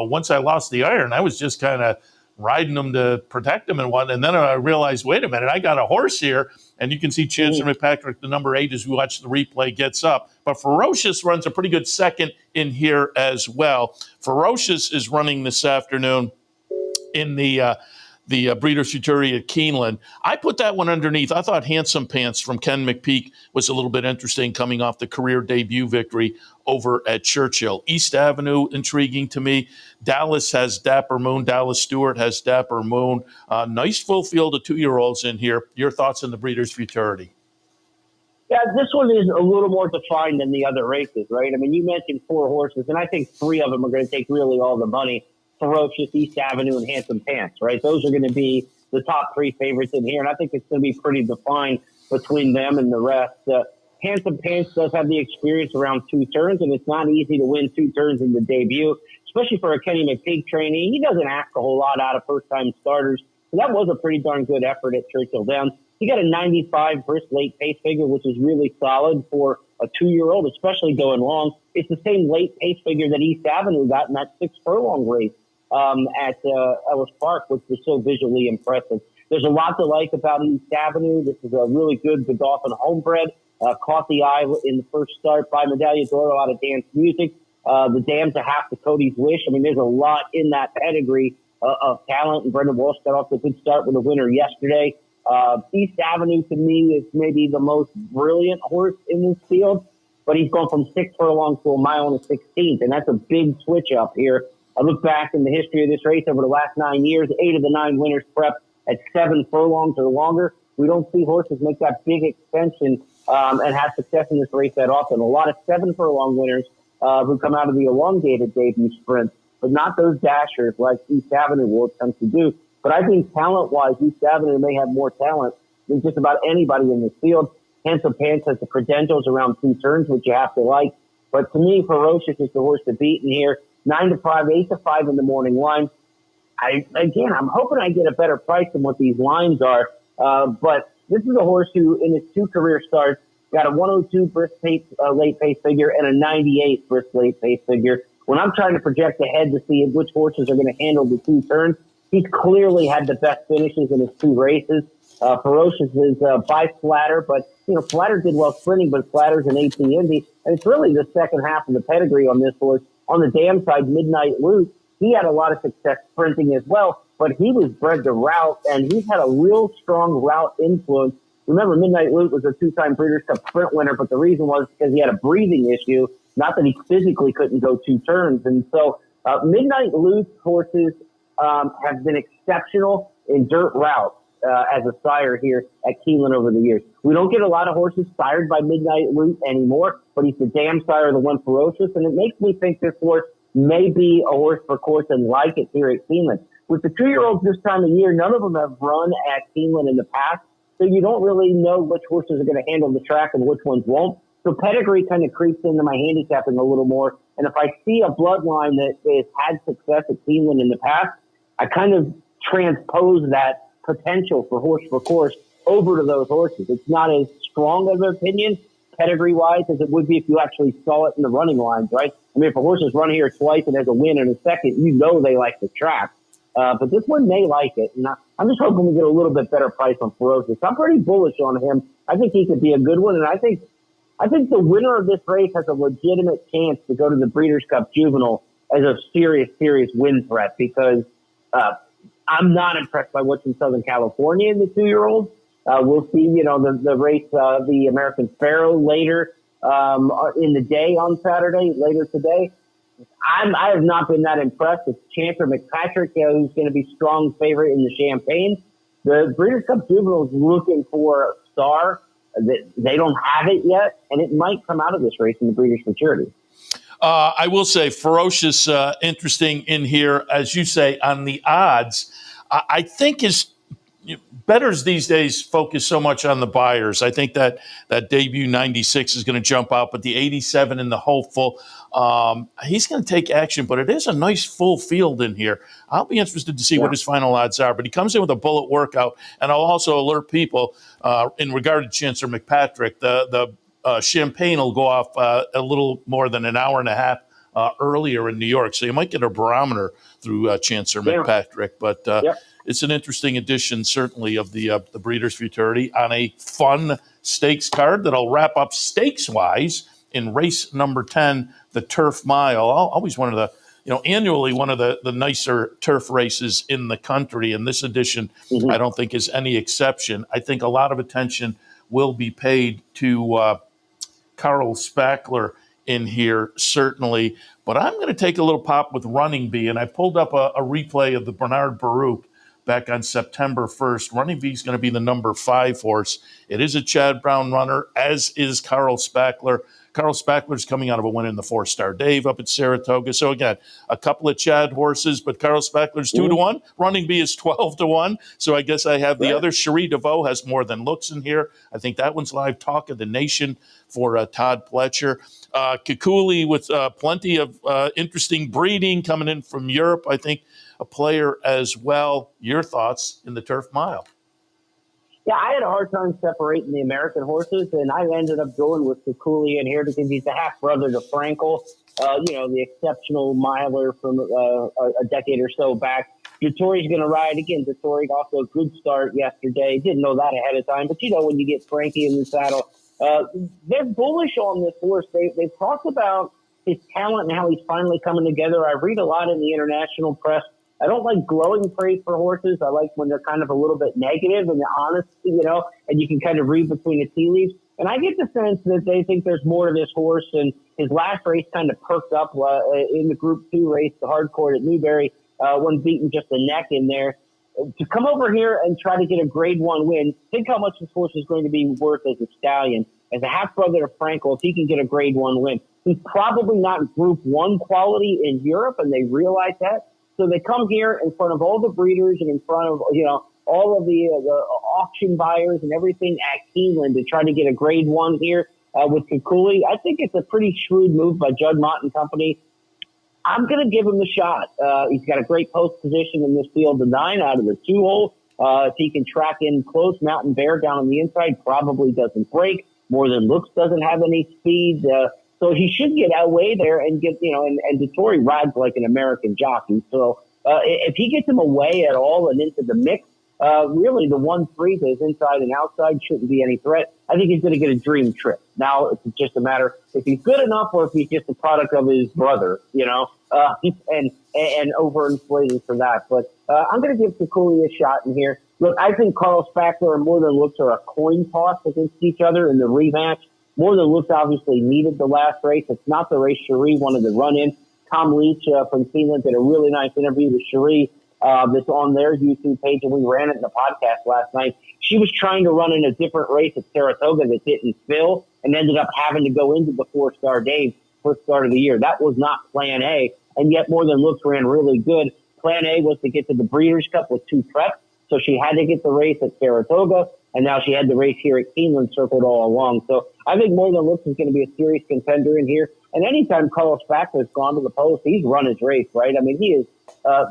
once I lost the iron, I was just kind of riding him to protect him and whatnot. And then I realized, wait a minute, I got a horse here. And you can see Chancellor McPatrick, the number 8, as we watch the replay, gets up. But Ferocious runs a pretty good second in here as well. Ferocious is running this afternoon in the Breeders' Futurity at Keeneland. I put that one underneath. I thought Handsome Pants from Ken McPeak was a little bit interesting, coming off the career debut victory over at Churchill. East Avenue, intriguing to me. Dallas has Dapper Moon. Dallas Stewart has Dapper Moon. Nice full field of 2-year-olds in here. Your thoughts on the Breeders' Futurity? Yeah, this one is a little more defined than the other races, right? I mean, you mentioned 4 horses, and I think 3 of them are going to take really all the money. Ferocious, East Avenue, and Handsome Pants, right? Those are going to be the top 3 favorites in here, and I think it's going to be pretty defined between them and the rest. Handsome Pants does have the experience around 2 turns, and it's not easy to win 2 turns in the debut, especially for a Kenny McPeak trainee. He doesn't ask a whole lot out of first-time starters, so that was a pretty darn good effort at Churchill Downs. He got a 95 brisk late pace figure, which is really solid for a 2-year-old, especially going long. It's the same late pace figure that East Avenue got in that 6 furlong race at Ellis Park, which was so visually impressive. There's a lot to like about East Avenue. This is a really good Godolphin homebred. Caught the eye in the first start by Medaglia d'Oro out of dance music. The Dam to Half to Cody's Wish. I mean, there's a lot in that pedigree of talent, and Brendan Walsh got off to a good start with a winner yesterday. East Avenue, to me, is maybe the most brilliant horse in this field, but he's gone from 6 furlongs to 1 mile and a 16th, and that's a big switch up here. I look back in the history of this race over the last 9 years, 8 of the 9 winners prep at 7 furlongs or longer. We don't see horses make that big extension and have success in this race that often. A lot of 7 furlong winners who come out of the elongated debut sprint, but not those dashers like East Avenue will attempt to do. But I think talent-wise, East Avenue may have more talent than just about anybody in this field. Handsome Pants has the credentials around 2 turns, which you have to like. But to me, Ferocious is the horse to beat in here. 9 to 5, 8 to 5 in the morning line. I'm hoping I get a better price than what these lines are. But this is a horse who, in his 2 career starts, got a 102 brisk pace, late pace figure and a 98 brisk late pace figure. When I'm trying to project ahead to see which horses are going to handle the 2 turns, he's clearly had the best finishes in his 2 races. Ferocious is by Flatter, but Flatter did well sprinting, but Flatter's an AT Indy, and it's really the second half of the pedigree on this horse. On the Dam side, Midnight Loot, he had a lot of success sprinting as well, but he was bred to route, and he's had a real strong route influence. Remember, Midnight Loot was a 2-time Breeders' Cup sprint winner, but the reason was because he had a breathing issue, not that he physically couldn't go 2 turns. And so Midnight Loot's horses have been exceptional in dirt routes as a sire here at Keeneland over the years. We don't get a lot of horses sired by Midnight Loot anymore, but he's the Dam sire of the one Ferocious, and it makes me think this horse may be a horse for course and like it here at Keeneland. With the 2-year-olds this time of year, none of them have run at Keeneland in the past, so you don't really know which horses are going to handle the track and which ones won't. So pedigree kind of creeps into my handicapping a little more, and if I see a bloodline that has had success at Keeneland in the past, I kind of transpose that potential for horse for course over to those horses. It's not as strong of an opinion, pedigree-wise, as it would be if you actually saw it in the running lines, right? I mean, if a horse has run here twice and has a win in a second, they like the track. But this one may like it. And I'm just hoping we get a little bit better price on Ferocious. I'm pretty bullish on him. I think he could be a good one, and I think the winner of this race has a legitimate chance to go to the Breeders' Cup Juvenile as a serious win threat because I'm not impressed by what's in Southern California in the 2-year-olds. We'll see, the race, the American Pharaoh later in the day on Saturday, later today. I have not been that impressed with Chancer McPatrick, who's going to be strong favorite in the Champagne. The Breeders' Cup Juvenile is looking for a star. They don't have it yet, and it might come out of this race in the Breeders' Maturity. I will say ferocious, interesting in here, as you say, on the odds. I think bettors these days focus so much on the buyers. I think that debut 96 is going to jump out, but the 87 in the hopeful, he's going to take action, but it is a nice full field in here. I'll be interested to see what his final odds are, but he comes in with a bullet workout, and I'll also alert people in regard to Chancer McPatrick, the Champagne will go off a little more than an hour and a half earlier in New York, so you might get a barometer through Chancer McPatrick, but it's an interesting addition, certainly, of the Breeders' Futurity on a fun stakes card that'll wrap up stakes-wise in race number 10, the Turf Mile. Always one of the, annually one of the nicer turf races in the country, and this edition I don't think is any exception. I think a lot of attention will be paid to Carl Spackler in here, certainly. But I'm going to take a little pop with Running Bee, and I pulled up a replay of the Bernard Baruch back on September 1st. Running Bee is going to be the number 5 horse. It is a Chad Brown runner, as is Carl Spackler. Carl Spackler's coming out of a win in the 4-Star Dave up at Saratoga. So, again, a couple of Chad horses, but Carl Spackler's 2-1. Running Bee is 12-1. So I guess I have the other. Cherie DeVoe has More Than Looks in here. I think that one's live talk of the nation for Todd Pletcher. Kikuli with plenty of interesting breeding coming in from Europe. I think a player as well. Your thoughts in the Turf Mile? Yeah, I had a hard time separating the American horses, and I ended up going with Kikuli in here because he's the half-brother to Frankel, the exceptional miler from a decade or so back. Dettori's going to ride. Again, Dettori also a good start yesterday. Didn't know that ahead of time, but when you get Frankie in the saddle, they're bullish on this horse. They've talked about his talent and how he's finally coming together. I read a lot in the international press. I don't like glowing praise for horses. I like when they're kind of a little bit negative and honest, and you can kind of read between the tea leaves. And I get the sense that they think there's more to this horse. And his last race kind of perked up in the Group 2 race, the hardcourt at Newbury, when beating just the neck in there. To come over here and try to get a Grade 1 win, think how much this horse is going to be worth as a stallion. As a half-brother to Frankel, if he can get a Grade 1 win, he's probably not Group 1 quality in Europe, and they realize that. So they come here in front of all the breeders and in front of, all of the auction buyers and everything at Keeneland to try to get a Grade 1 here with Kikuli. I think it's a pretty shrewd move by Judd Mott and company. I'm going to give him the shot. He's got a great post position in this field, the 9 out of the 2 hole. If he can track in close, Mountain Bear down on the inside probably doesn't break. More Than Looks doesn't have any speed. So he should get away there and get, and Dettori rides like an American jockey. So if he gets him away at all and into the mix, really the 1-3 to his inside and outside shouldn't be any threat. I think he's going to get a dream trip. Now it's just a matter if he's good enough or if he's just a product of his brother, and overinflated for that. But I'm going to give Kikuli a shot in here. Look, I think Carl Spackler and More Than Looks are a coin toss against each other in the rematch. More Than Looks obviously needed the last race. It's not the race Cherie wanted to run in. Tom Leach from Keeneland did a really nice interview with Cherie that's on their YouTube page, and we ran it in the podcast last night. She was trying to run in a different race at Saratoga that didn't fill and ended up having to go into the 4-Star Dave first start of the year. That was not Plan A, and yet More Than Looks ran really good. Plan A was to get to the Breeders' Cup with 2 preps, so she had to get the race at Saratoga, and now she had the race here at Keeneland circled all along. So I think More Than Looks is going to be a serious contender in here. And anytime Carlos Spackler's gone to the post, he's run his race, right? I mean, he is a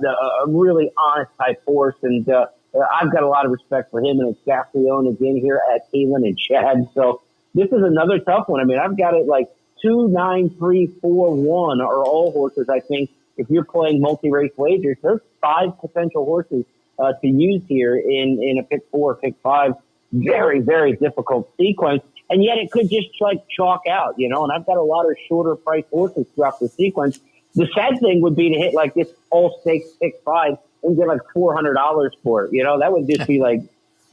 really honest type horse, and I've got a lot of respect for him. And it's Gaffrione again here at Keeneland and Chad. So this is another tough one. I mean, I've got it like 2, 9, 3, 4, 1 are all horses. I think if you're playing multi-race wagers, there's 5 potential horses to use here in a pick 4, pick 5. Very, very difficult sequence. And yet it could just like chalk out, and I've got a lot of shorter price horses throughout the sequence. The sad thing would be to hit like this all stakes pick 5 and get like $400 for it. That would just be like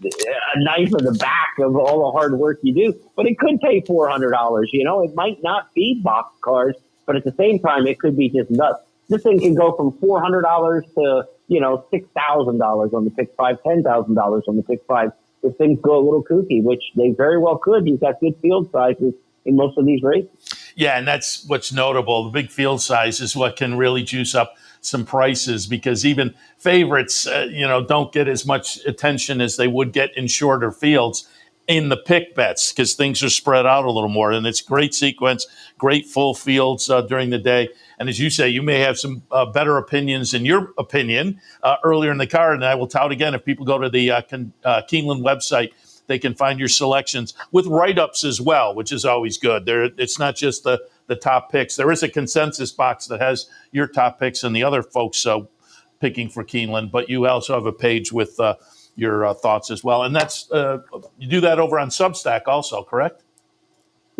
a knife in the back of all the hard work you do. But it could pay $400. It might not be box cars, but at the same time, it could be just nuts. This thing can go from $400 to, $6,000 on the pick five, $10,000 on the pick five. If things go a little kooky, which they very well could. He's got good field sizes in most of these races. Yeah, and that's what's notable. The big field size is what can really juice up some prices, because even favorites, don't get as much attention as they would get in shorter fields in the pick bets, because things are spread out a little more. And it's great sequence, great full fields during the day. And as you say, you may have some better opinions in your opinion earlier in the card. And I will tout again, if people go to the Keeneland website, they can find your selections with write-ups as well, which is always good. It's not just the top picks. There is a consensus box that has your top picks and the other folks picking for Keeneland, but you also have a page with your thoughts as well. And that's you do that over on Substack also, correct?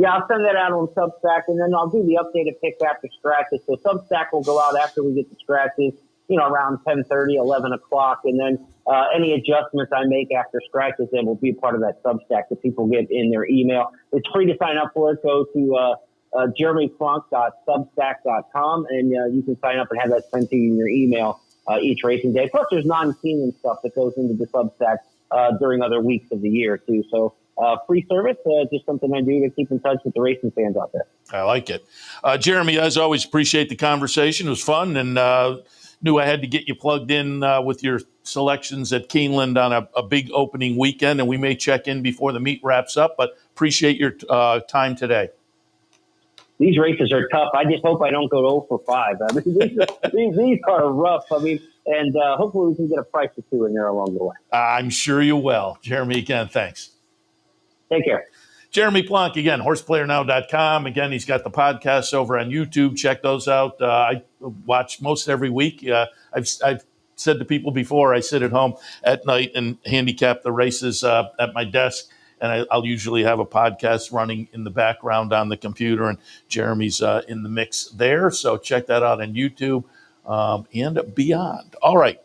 Yeah, I'll send that out on Substack, and then I'll do the updated pick after scratches. So Substack will go out after we get the scratches, around 10:30, 11 o'clock, and then any adjustments I make after scratches then will be part of that Substack that people get in their email. It's free to sign up for it. Go to jeremyplonk.substack.com, and you can sign up and have that sent to you in your email each racing day. Plus, there's non-Keeneland stuff that goes into the Substack during other weeks of the year, too. So free service, just something I do to keep in touch with the racing fans out there. I like it. Jeremy, as always, appreciate the conversation. It was fun, and knew I had to get you plugged in with your selections at Keeneland on a big opening weekend, and we may check in before the meet wraps up, but appreciate your time today. These races are tough. I just hope I don't go 0 for 5. I mean, these are rough. I mean, and hopefully we can get a price or two in there along the way. I'm sure you will. Jeremy, again, thanks. Take care. Jeremy Plonk, again, Horseplayernow.com. Again, he's got the podcasts over on YouTube. Check those out. I watch most every week. I've said to people before, I sit at home at night and handicap the races at my desk, and I'll usually have a podcast running in the background on the computer, and Jeremy's in the mix there. So check that out on YouTube and beyond. All right.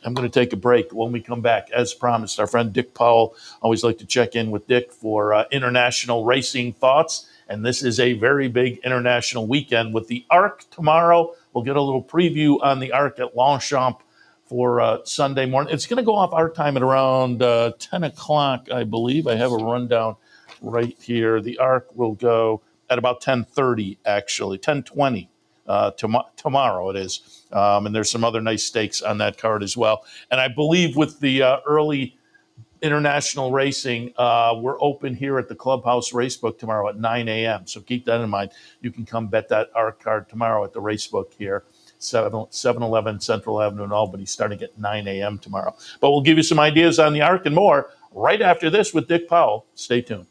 I'm going to take a break. When we come back, as promised, our friend Dick Powell, always like to check in with Dick for international racing thoughts. And this is a very big international weekend with the Arc tomorrow. We'll get a little preview on the Arc at Longchamp for Sunday morning. It's going to go off our time at around 10 o'clock, I believe. I have a rundown right here. The Arc will go at about 10:30, actually, 10:20. Tomorrow it is. And there's some other nice stakes on that card as well. And I believe with the early international racing, we're open here at the Clubhouse Racebook tomorrow at 9 a.m. So keep that in mind. You can come bet that Arc card tomorrow at the Racebook here, 711 Central Avenue in Albany, starting at 9 a.m. tomorrow. But we'll give you some ideas on the Arc and more right after this with Dick Powell. Stay tuned.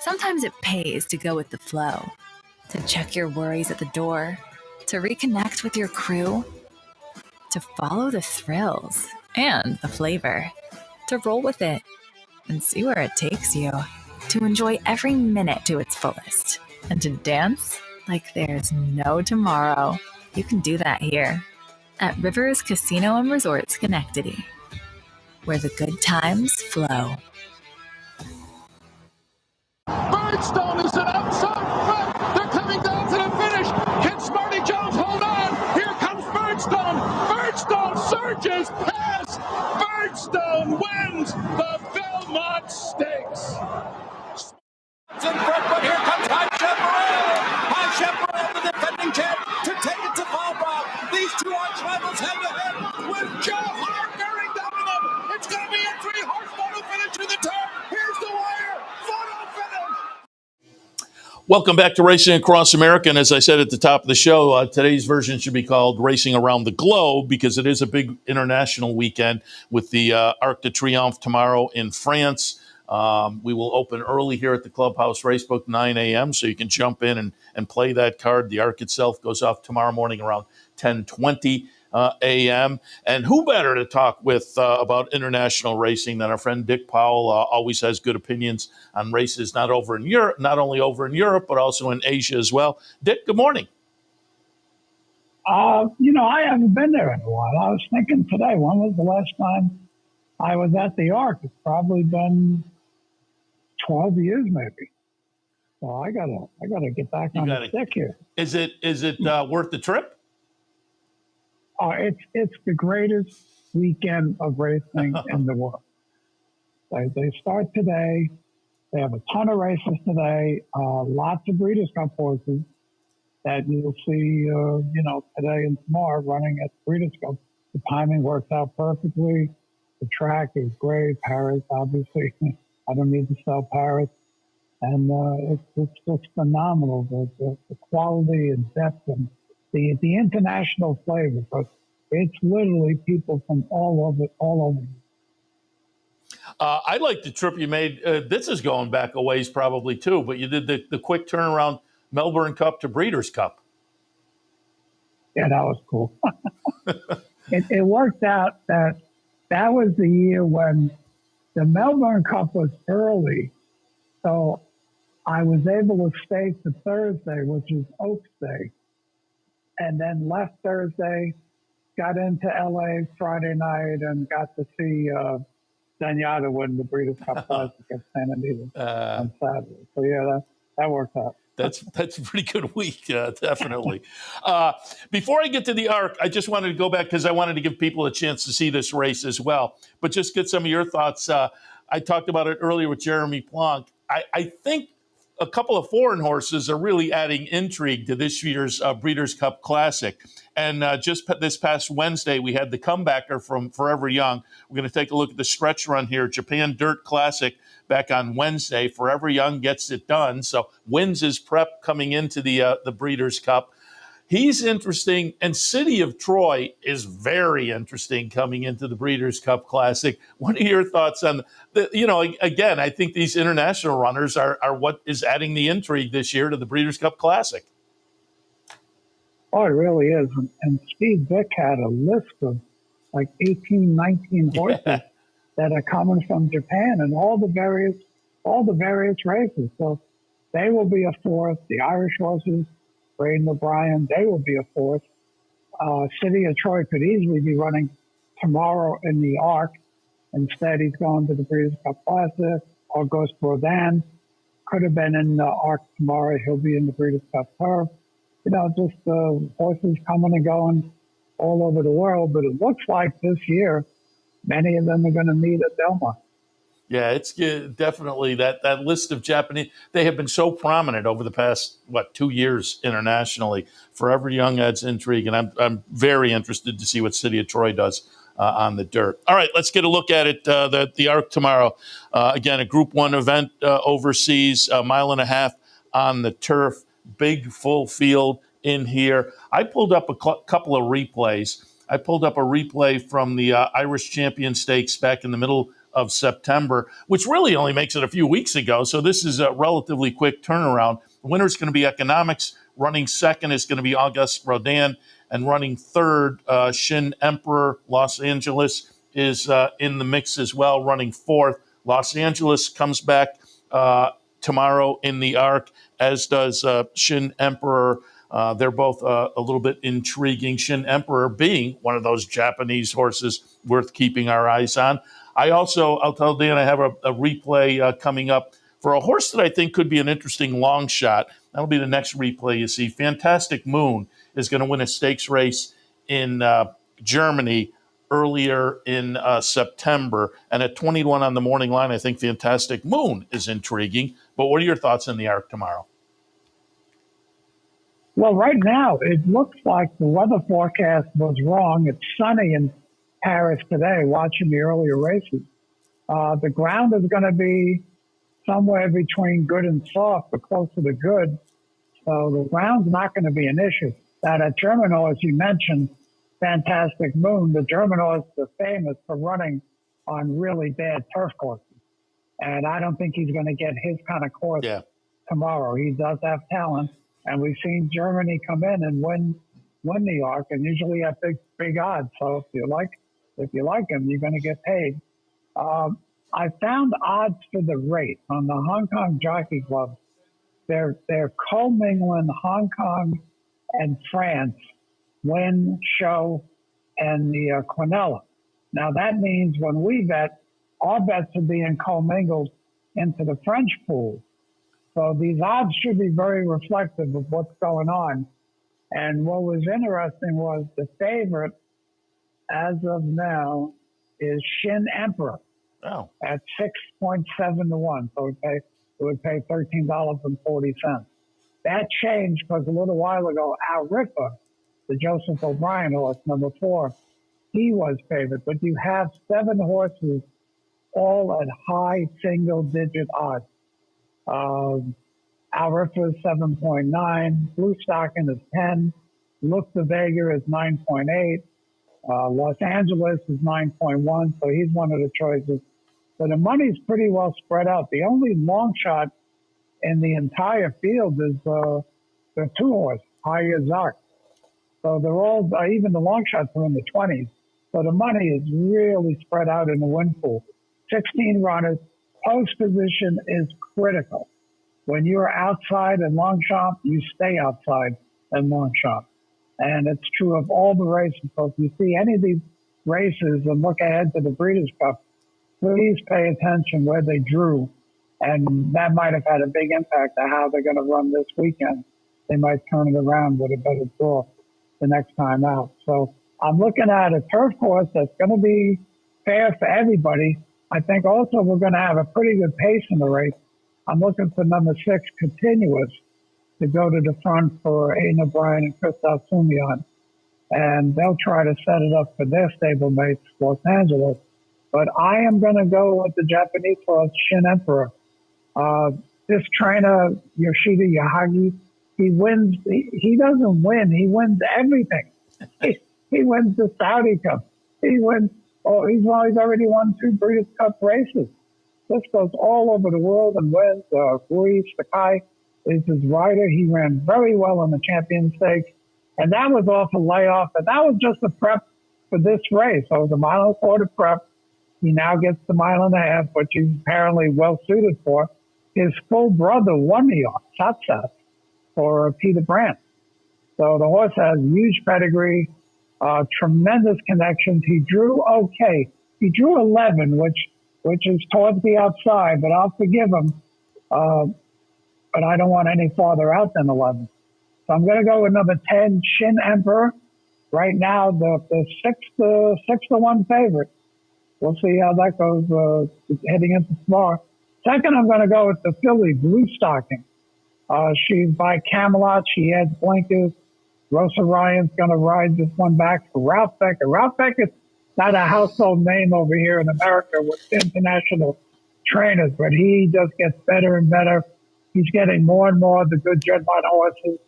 Sometimes it pays to go with the flow, to check your worries at the door, to reconnect with your crew, to follow the thrills and the flavor, to roll with it and see where it takes you, to enjoy every minute to its fullest, and to dance like there's no tomorrow. You can do that here at Rivers Casino and Resort Schenectady, where the good times flow. Birdstone is an outside front. They're coming down to the finish. Can Smarty Jones hold on? Here comes Birdstone. Birdstone surges past. Birdstone wins the Belmont Stakes. It's in front, but here comes High Chaparral. High Chaparral, the defending champ, to take it to Paul Brown. These two arch rivals head to head with Joe Hart bearing down on them. It's going to be a 3-horse photo finish to the turn. Here's the wire. Photo finish. Welcome back to Racing Across America. And as I said at the top of the show, today's version should be called Racing Around the Globe because it is a big international weekend with the Arc de Triomphe tomorrow in France. We will open early here at the Clubhouse Racebook, 9 a.m., so you can jump in and play that card. The Arc itself goes off tomorrow morning around 10:20 a.m. And who better to talk with about international racing than our friend Dick Powell? Always has good opinions on races, not only over in Europe, but also in Asia as well. Dick, good morning. I haven't been there in a while. I was thinking today, when was the last time I was at the Arc? It's probably been 12 years, maybe. So I gotta get back on the stick here. Is it worth the trip? It's the greatest weekend of racing in the world. They start today. They have a ton of races today. Lots of Breeders' Cup horses that you'll see, today and tomorrow running at the Breeders' Cup. The timing works out perfectly. The track is great. Paris, obviously, I don't need to sell Paris. And it's just phenomenal, the quality and depth and the international flavor. But it's literally people from all over. I like the trip you made. This is going back a ways probably too, but you did the quick turnaround Melbourne Cup to Breeders' Cup. Yeah, that was cool. It worked out that was the year when the Melbourne Cup was early. So I was able to stay for Thursday, which is Oaks Day, and then left Thursday, got into LA Friday night, and got to see Zenyatta win the Breeders' Cup Classic at Santa Anita on Saturday. So yeah, that worked out. That's a pretty good week, definitely. Before I get to the Arc, I just wanted to go back because I wanted to give people a chance to see this race as well. But just get some of your thoughts. I talked about it earlier with Jeremy Plonk. I think a couple of foreign horses are really adding intrigue to this year's Breeders' Cup Classic. And just this past Wednesday, we had the comebacker from Forever Young. We're going to take a look at the stretch run here. Japan Dirt Classic back on Wednesday. Forever Young gets it done. So wins his prep coming into the Breeders' Cup. He's interesting, and City of Troy is very interesting coming into the Breeders' Cup Classic. What are your thoughts on again, I think these international runners are what is adding the intrigue this year to the Breeders' Cup Classic. Oh, it really is. And Steve Vick had a list of like 18, 19 horses that are coming from Japan and all the various races. So they will be a force. The Irish horses, Braden O'Brien, they will be a force. City of Troy could easily be running tomorrow in the Arc. Instead, he's going to the Breeders' Cup Classic. Auguste Rodin could have been in the Arc tomorrow. He'll be in the Breeders' Cup Turf. Just horses coming and going all over the world. But it looks like this year, many of them are going to meet at Delmar. Yeah, it's definitely that list of Japanese. They have been so prominent over the past, 2 years internationally. Forever Young adds intrigue, and I'm very interested to see what City of Troy does on the dirt. All right, let's get a look at it. The Arc tomorrow. Again, a Group 1 event overseas, a mile and a half on the turf, big full field in here. I pulled up a couple of replays. I pulled up a replay from the Irish Champion Stakes back in the middle of September, which really only makes it a few weeks ago. So this is a relatively quick turnaround. The winner is going to be Economics. Running second is going to be Auguste Rodin. And running third, Shin Emperor. Los Angeles is in the mix as well, running fourth. Los Angeles comes back tomorrow in the Arc, as does Shin Emperor. They're both a little bit intriguing. Shin Emperor being one of those Japanese horses worth keeping our eyes on. I'll tell Dan, I have a replay coming up for a horse that I think could be an interesting long shot. That'll be the next replay you see. Fantastic Moon is going to win a stakes race in Germany earlier in September. And at 21 on the morning line, I think Fantastic Moon is intriguing. But what are your thoughts on the Arc tomorrow? Well, right now, it looks like the weather forecast was wrong. It's sunny in Paris today, watching the earlier races. The ground is going to be somewhere between good and soft, but closer to good. So the ground's not going to be an issue. Now, that German horse you mentioned, Fantastic Moon, the German horse is famous for running on really bad turf courses. And I don't think he's going to get his kind of course tomorrow. He does have talent. And we've seen Germany come in and win the Arc, and usually at big odds. So if you like him, you're going to get paid. I found odds for the rate on the Hong Kong Jockey Club. They're commingling Hong Kong and France, Win, Show, and the Quinella. Now that means when we bet, our bets are being commingled into the French pool. So these odds should be very reflective of what's going on. And what was interesting was the favorite, as of now, is Shin Emperor at 6.7 to 1. So it would pay $13.40. That changed because a little while ago, Al Ripper, the Joseph O'Brien horse, number 4, he was favored. But you have 7 horses all at high single-digit odds. Al Ripper is 7.9. Blue Stocking is 10. Look the Vega is 9.8. Los Angeles is 9.1. So he's one of the choices. So the money's pretty well spread out. The only long shot in the entire field is the 2-horse, Higher Zark. So they're all, even the long shots are in the 20s. So the money is really spread out in the win pool. 16 runners. Post position is critical. When you're outside in Longchamp, you stay outside in Longchamp. And it's true of all the races. So if you see any of these races and look ahead to the Breeders' Cup, please pay attention where they drew. And that might have had a big impact on how they're going to run this weekend. They might turn it around with a better draw the next time out. So I'm looking at a turf course that's going to be fair for everybody. I think also we're going to have a pretty good pace in the race. I'm looking for number 6, Continuous, to go to the front for Aiden O'Brien and Christophe Soumillon. And they'll try to set it up for their stablemates, Los Angeles. But I am going to go with the Japanese horse, Shin Emperor. This trainer, Yoshida Yahagi, he wins. He doesn't win. He wins everything. He wins the Saudi Cup. He wins. Oh, he's already won 2 Breeders' Cup races. This goes all over the world and wins. Rui Sakai is his rider. He ran very well in the Champion Stakes. And that was off a layoff. And that was just a prep for this race. So it was a 1.25 mile prep. He now gets the 1.5 miles, which he's apparently well suited for. His full brother won the Arc, Satsat, for Peter Brandt. So the horse has huge pedigree, tremendous connections. He drew okay. He drew 11, which is towards the outside, but I'll forgive him. But I don't want any farther out than 11. So I'm going to go with number 10, Shin Emperor. Right now, the 6 to 1 favorite. We'll see how that goes heading into tomorrow. Second, I'm going to go with the filly, Blue Stocking. She's by Camelot. She has blinkers. Rosa Ryan's going to ride this one back for Ralph Becker. Ralph Becker's not a household name over here in America with international trainers, but he just gets better and better. He's getting more and more of the good Dreadnought horses.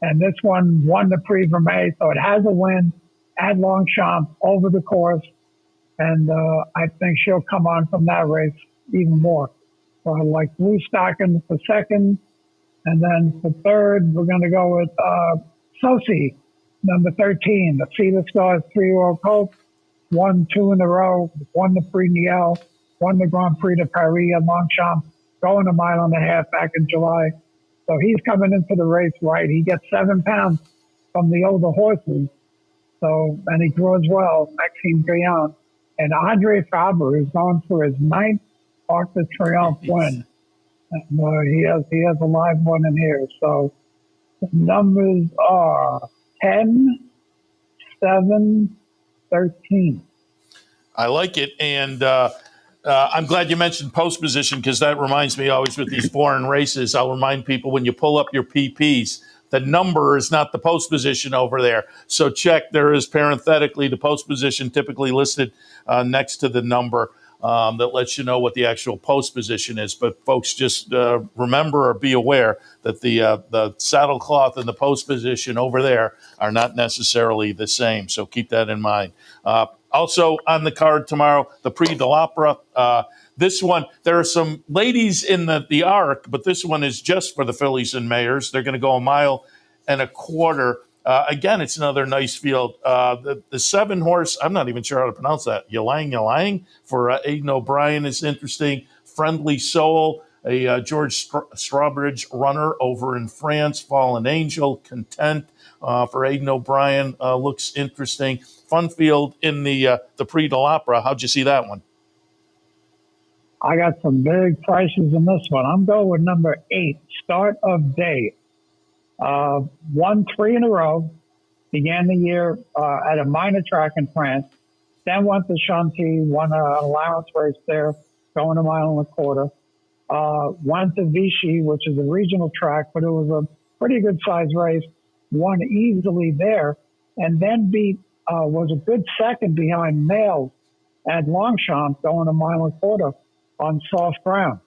And this one won the Prix Vermeil, so it has a win at Longchamp over the course. And I think she'll come on from that race even more. So I like Blue Stocking for second. And then for third, we're going to go with Sosi, number 13, the Cedar Stars 3-year-old colt. Won 2 in a row, won the Prix Niel, won the Grand Prix de Paris at Longchamp, going 1.5 miles back in July. So he's coming into the race right. He gets 7 pounds from the older horses. So, and he draws well, Maxime Guyon. And Andre Faber is going for his 9th Arc de Triomphe win. And, he has a live one in here. So the numbers are 10, 7, 13. I like it. And I'm glad you mentioned post position because that reminds me always with these foreign races. I'll remind people when you pull up your PPs, the number is not the post position over there. So check, there is parenthetically the post position typically listed next to the number. that lets you know what the actual post position is. But folks, just remember or be aware that the saddle cloth and the post position over there are not necessarily the same. So keep that in mind. Also on the card tomorrow, the Prix de l'Opera. This one, there are some ladies in the Arc, but this one is just for the fillies and mares. They're going to go 1.25 miles. Again, it's another nice field. The 7-horse, I'm not even sure how to pronounce that. Ylang, for Aidan O'Brien is interesting. Friendly Soul, a George Strawbridge runner over in France. Fallen Angel, Content for Aidan O'Brien looks interesting. Fun field in the Prix de l'Opera. How'd you see that one? I got some big prices in this one. I'm going with number 8, Start of Day. Won 3 in a row. Began the year at a minor track in France. Then went to Chantilly, won an allowance race there, going 1.25 miles. Went to Vichy, which is a regional track, but it was a pretty good size race. Won easily there, and then was a good second behind Males at Longchamp, going 1.25 miles on soft ground.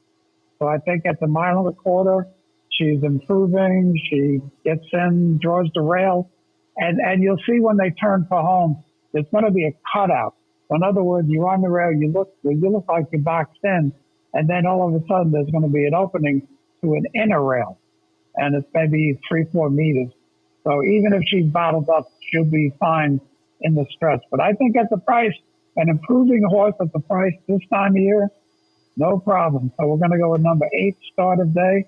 So I think at the 1.25 miles, she's improving. She gets in, draws the rail, and you'll see when they turn for home, there's going to be a cutout. So in other words, you're on the rail, you look like you're boxed in, and then all of a sudden there's going to be an opening to an inner rail, and it's maybe 3-4 meters. So even if she's bottled up, she'll be fine in the stretch. But I think at the price, an improving horse at the price this time of year, no problem. So we're going to go with number 8, Start of Day.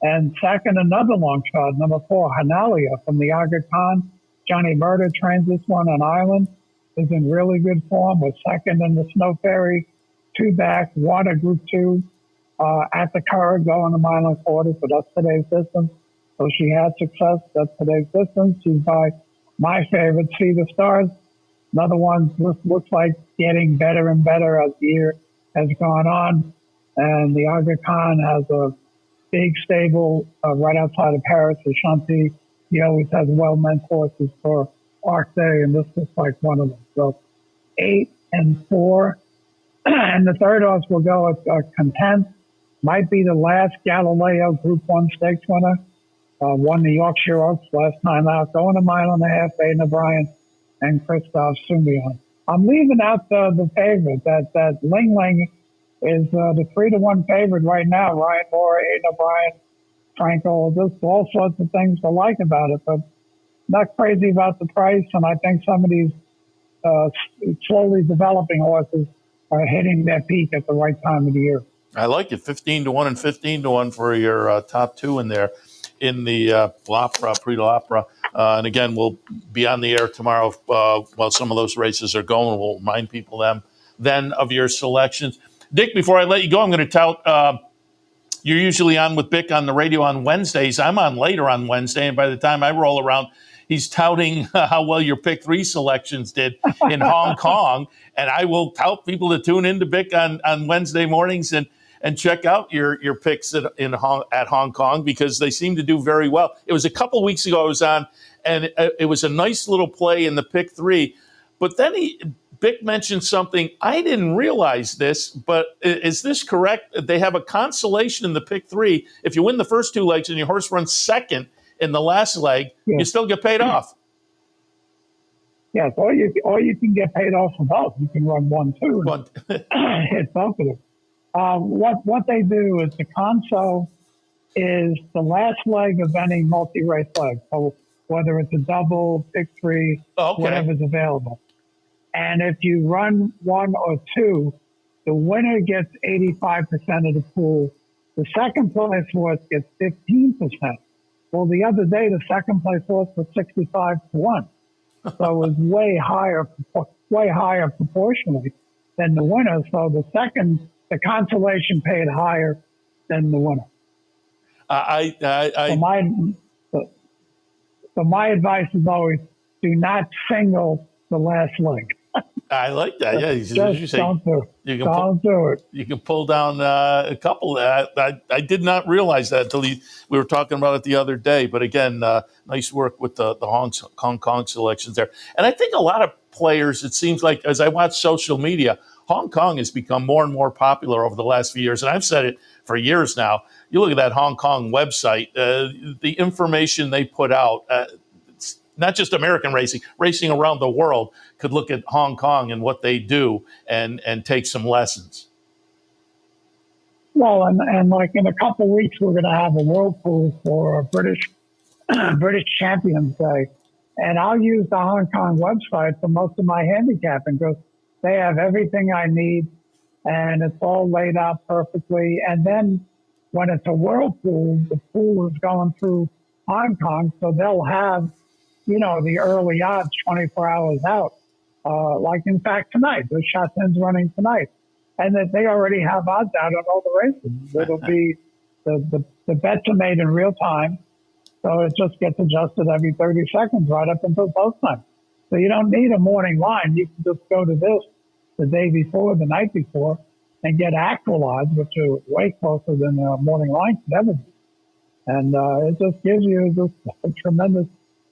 And second, another long shot, number 4, Hanalia from the Aga Khan. Johnny Murder trains this one on Island. Is in really good form. Was second in the Snow Ferry, 2 back, won a Group 2 at the Curragh, going 1.25 miles. So that's today's distance. So she had success. That's today's distance. She's by my favorite, See the Stars. Another one looks like getting better and better as the year has gone on. And the Aga Khan has a big stable right outside of Paris or Chantilly. He always has well-meant horses for Arc Day, and this looks like one of them. So 8 and 4. And the third horse will go at Content. Might be the last Galileo Group 1 stakes winner. Won the Yorkshire Oaks last time out. Going 1.5 miles, Aidan O'Brien and Christoph Sumion. I'm leaving out the favorite. That Ling Ling is the 3-1 favorite right now. Ryan Moore, Aidan O'Brien, Frankel. There's all sorts of things to like about it, but not crazy about the price. And I think some of these slowly developing horses are hitting their peak at the right time of the year. I like it. 15-1 and 15-1 for your top 2 in there in the Prix de l'Opera. And again, we'll be on the air tomorrow while some of those races are going. We'll remind people then of your selections. Dick, before I let you go, I'm going to tout. You're usually on with Bick on the radio on Wednesdays. I'm on later on Wednesday, and by the time I roll around, he's touting how well your pick 3 selections did in Hong Kong. And I will tout people to tune into Bick on Wednesday mornings and check out your picks at Hong Kong, because they seem to do very well. It was a couple weeks ago I was on, and it was a nice little play in the pick 3. But then Bick mentioned something. I didn't realize this, but is this correct? They have a consolation in the pick 3. If you win the first 2 legs and your horse runs second in the last leg, you still get paid off. Yes, or you can get paid off for both. You can run 1, 2, and hit both of them. What they do is the console is the last leg of any multi-race leg. So whether it's a double, pick 3, whatever's available. And if you run 1 or 2, the winner gets 85% of the pool. The second place horse gets 15%. Well, the other day, the second place horse was 65-1. So it was way higher proportionally than the winner. So the consolation paid higher than the winner. So my advice is always do not single the last leg. I like that. Yeah, just don't do it. Don't do it. You can pull down a couple. I did not realize that until we were talking about it the other day. But again, nice work with the Hong Kong selections there. And I think a lot of players, it seems like, as I watch social media, Hong Kong has become more and more popular over the last few years, and I've said it for years now. You look at that Hong Kong website, the information they put out, it's not just American racing around the world could look at Hong Kong and what they do and take some lessons. Well, and like in a couple of weeks, we're going to have a whirlpool for British Champions Day. And I'll use the Hong Kong website for most of my handicapping because they have everything I need and it's all laid out perfectly. And then when it's a whirlpool, the pool is going through Hong Kong, so they'll have, the early odds 24 hours out. Like, in fact, tonight, the Chatin's running tonight. And that they already have odds out on all the races. It'll be the bets are made in real time. So it just gets adjusted every 30 seconds right up until post time. So you don't need a morning line. You can just go to this the day before, the night before, and get actual odds, which are way closer than a morning line could ever be. And it just gives you just a tremendous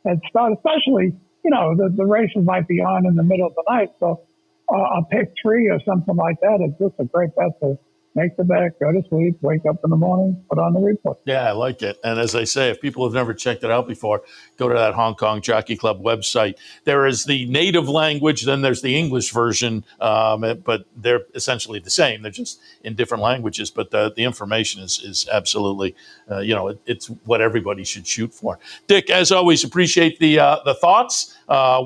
head start, especially, the races might be on in the middle of the night. So a pick 3 or something like that is just a great bet to make the bet, go to sleep, wake up in the morning, put on the replay. Yeah, I like it. And as I say, if people have never checked it out before, go to that Hong Kong Jockey Club website. There is the native language, then there's the English version, but they're essentially the same. They're just in different languages, but the information is absolutely, it's what everybody should shoot for. Dick, as always, appreciate the thoughts.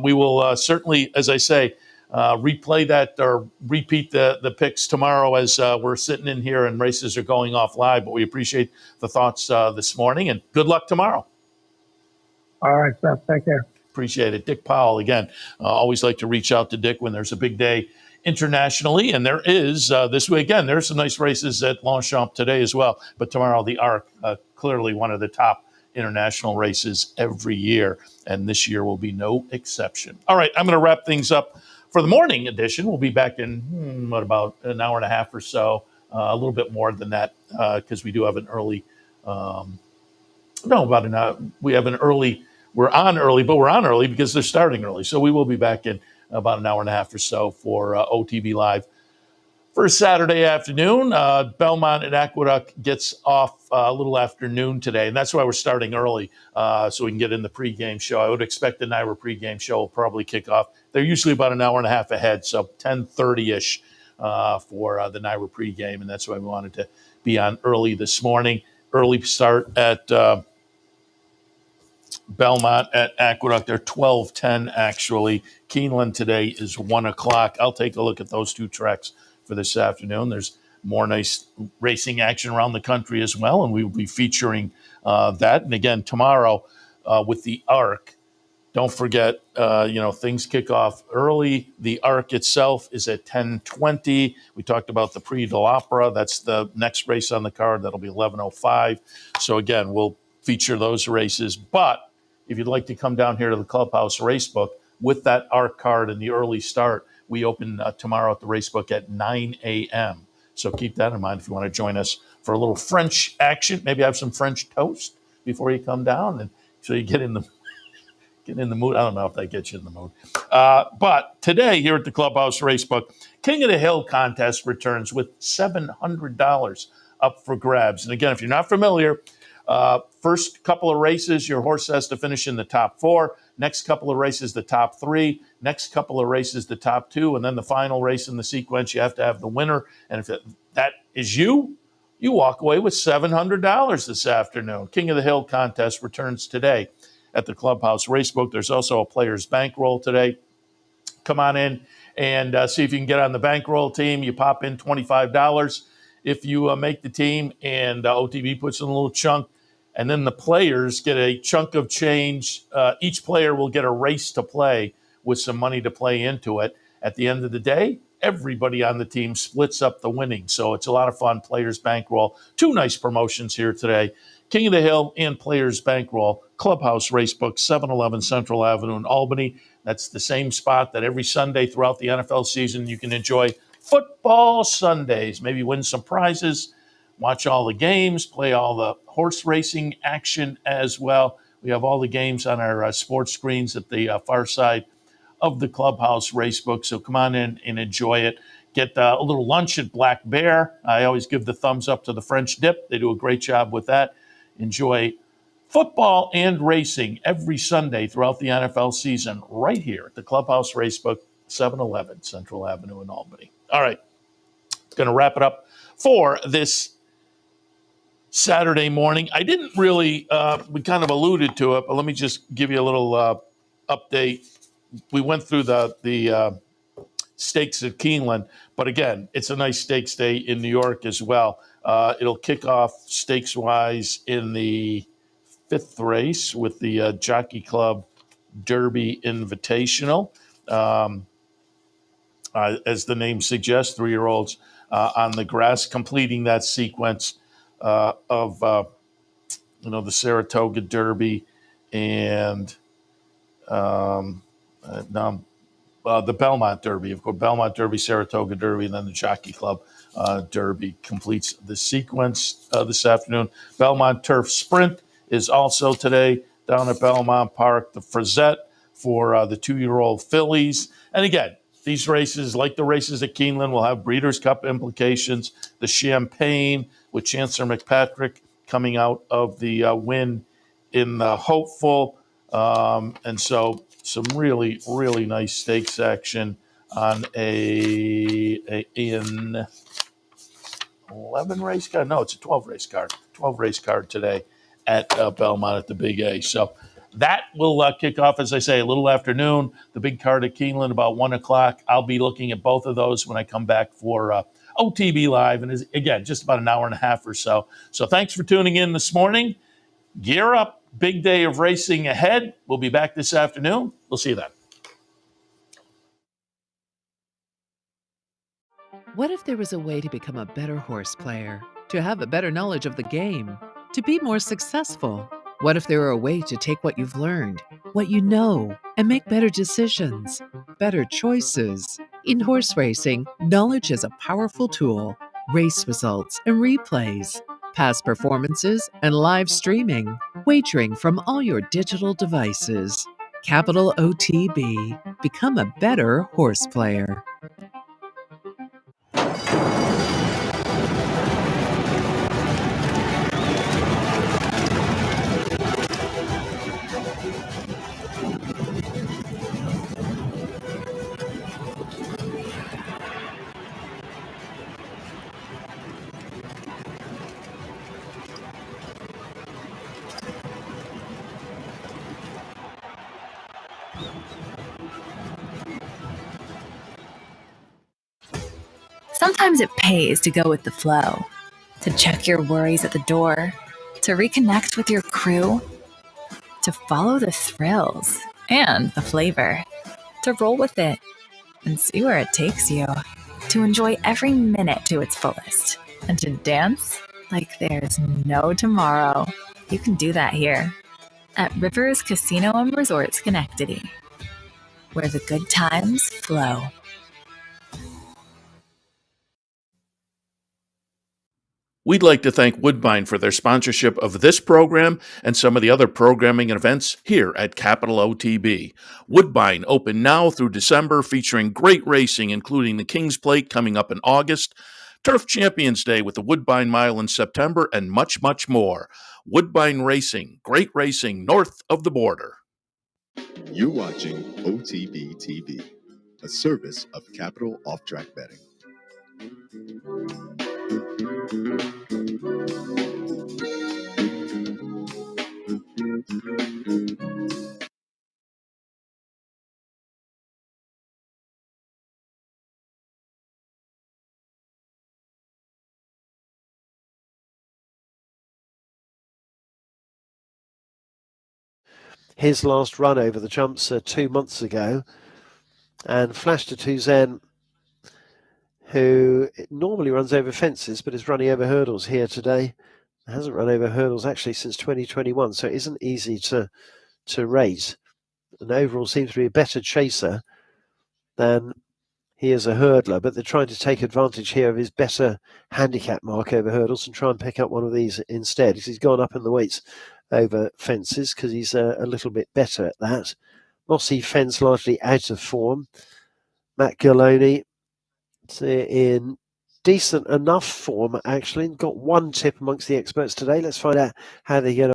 We will certainly, as I say, replay that or repeat the picks tomorrow as we're sitting in here and races are going off live. But we appreciate the thoughts this morning and good luck tomorrow. All right, Seth. Take care. Appreciate it. Dick Powell, again, always like to reach out to Dick when there's a big day internationally. And there is this week, again, there's some nice races at Longchamp today as well. But tomorrow, the Arc, clearly one of the top international races every year. And this year will be no exception. All right, I'm going to wrap things up. For the morning edition, we'll be back in about an hour and a half or so, a little bit more than that, because we do have an early. About an hour. We have an early. We're on early because they're starting early. So we will be back in about an hour and a half or so for OTB Live for Saturday afternoon. Belmont and Aqueduct gets off a little afternoon today, and that's why we're starting early, so we can get in the pregame show. I would expect the NYRA pregame show will probably kick off. They're usually about an hour and a half ahead, so 10:30-ish for the NYRA pregame, and that's why we wanted to be on early this morning. Early start at Belmont at Aqueduct. They're 12:10 actually. Keeneland today is 1 o'clock. I'll take a look at those two tracks for this afternoon. There's more nice racing action around the country as well, and we will be featuring that. And again, tomorrow with the Arc, don't forget, things kick off early. The Arc itself is at 10:20. We talked about the Prix de l'Opera. That's the next race on the card. That'll be 11:05. So again, we'll feature those races. But if you'd like to come down here to the Clubhouse Racebook with that Arc card and the early start, we open tomorrow at the Racebook at 9 a.m. So keep that in mind if you want to join us for a little French action. Maybe have some French toast before you come down, and so you get in the mood. I don't know if that gets you in the mood. But today here at the Clubhouse Racebook, King of the Hill contest returns with $700 up for grabs. And again, if you're not familiar, first couple of races, your horse has to finish in the top 4. Next couple of races, the top 3. Next couple of races, the top 2. And then the final race in the sequence, you have to have the winner. And if that is you walk away with $700 this afternoon. King of the Hill contest returns today at the Clubhouse Racebook. There's also a player's bankroll today. Come on in and see if you can get on the bankroll team. You pop in $25 if you make the team, and OTB puts in a little chunk. And then the players get a chunk of change. Each player will get a race to play with some money to play into it. At the end of the day, everybody on the team splits up the winnings. So it's a lot of fun. Players Bankroll. 2 nice promotions here today. King of the Hill and Players Bankroll. Clubhouse Racebook, 711 Central Avenue in Albany. That's the same spot that every Sunday throughout the NFL season you can enjoy football Sundays. Maybe win some prizes. Watch all the games, play all the horse racing action as well. We have all the games on our sports screens at the far side of the Clubhouse Racebook. So come on in and enjoy it. get a little lunch at Black Bear. I always give the thumbs up to the French dip. They do a great job with that. Enjoy football and racing every Sunday throughout the NFL season right here at the Clubhouse Racebook, 711 Central Avenue in Albany. All right, going to wrap it up for this Saturday morning. I didn't really, we kind of alluded to it, but let me just give you a little update. We went through the stakes at Keeneland, but again, it's a nice stakes day in New York as well. It'll kick off stakes-wise in the 5th race with the Jockey Club Derby Invitational. As the name suggests, 3-year-olds on the grass, completing that sequence of the Saratoga Derby and the Belmont Derby, of course, Belmont Derby, Saratoga Derby, and then the Jockey Club Derby completes the sequence this afternoon. Belmont Turf Sprint is also today down at Belmont Park. The Frazette for the 2-year-old fillies. And again, these races, like the races at Keeneland, will have Breeders' Cup implications. The Champagne with Chancellor McPatrick coming out of the win in the Hopeful. And so some really, really nice stakes action on in 11 race card. No, it's a 12 race card. 12 race card today at Belmont at the Big A. So that will kick off, as I say, a little afternoon. The big card at Keeneland about 1 o'clock. I'll be looking at both of those when I come back for OTB Live. And again, just about an hour and a half or so. So thanks for tuning in this morning. Gear up. Big day of racing ahead. We'll be back this afternoon. We'll see you then. What if there was a way to become a better horse player, to have a better knowledge of the game, to be more successful? What if there were a way to take what you've learned, what you know, and make better decisions, better choices? In horse racing, knowledge is a powerful tool. Race results and replays, past performances and live streaming, wagering from all your digital devices. Capital OTB. Become a better horse player. Sometimes it pays to go with the flow, to check your worries at the door, to reconnect with your crew, to follow the thrills and the flavor, to roll with it and see where it takes you, to enjoy every minute to its fullest, and to dance like there's no tomorrow. You can do that here at Rivers Casino and Resorts Schenectady, where the good times flow. We'd like to thank Woodbine for their sponsorship of this program and some of the other programming and events here at Capital OTB. Woodbine open now through December, featuring great racing, including the King's Plate coming up in August, Turf Champions Day with the Woodbine Mile in September, and much, much more. Woodbine Racing, great racing north of the border. You're watching OTB TV, a service of Capital Off-Track Betting. His last run over the jumps 2 months ago, and Flash to Tuzen, who normally runs over fences but is running over hurdles here today. Hasn't run over hurdles actually since 2021, so it isn't easy to rate. And overall seems to be a better chaser than he is a hurdler, but they're trying to take advantage here of his better handicap mark over hurdles and try and pick up one of these instead, because he's gone up in the weights over fences because he's a little bit better at that. Mossy Fence largely out of form. Matt Gilloni So in decent enough form, actually. Got one tip amongst the experts today. Let's find out how they get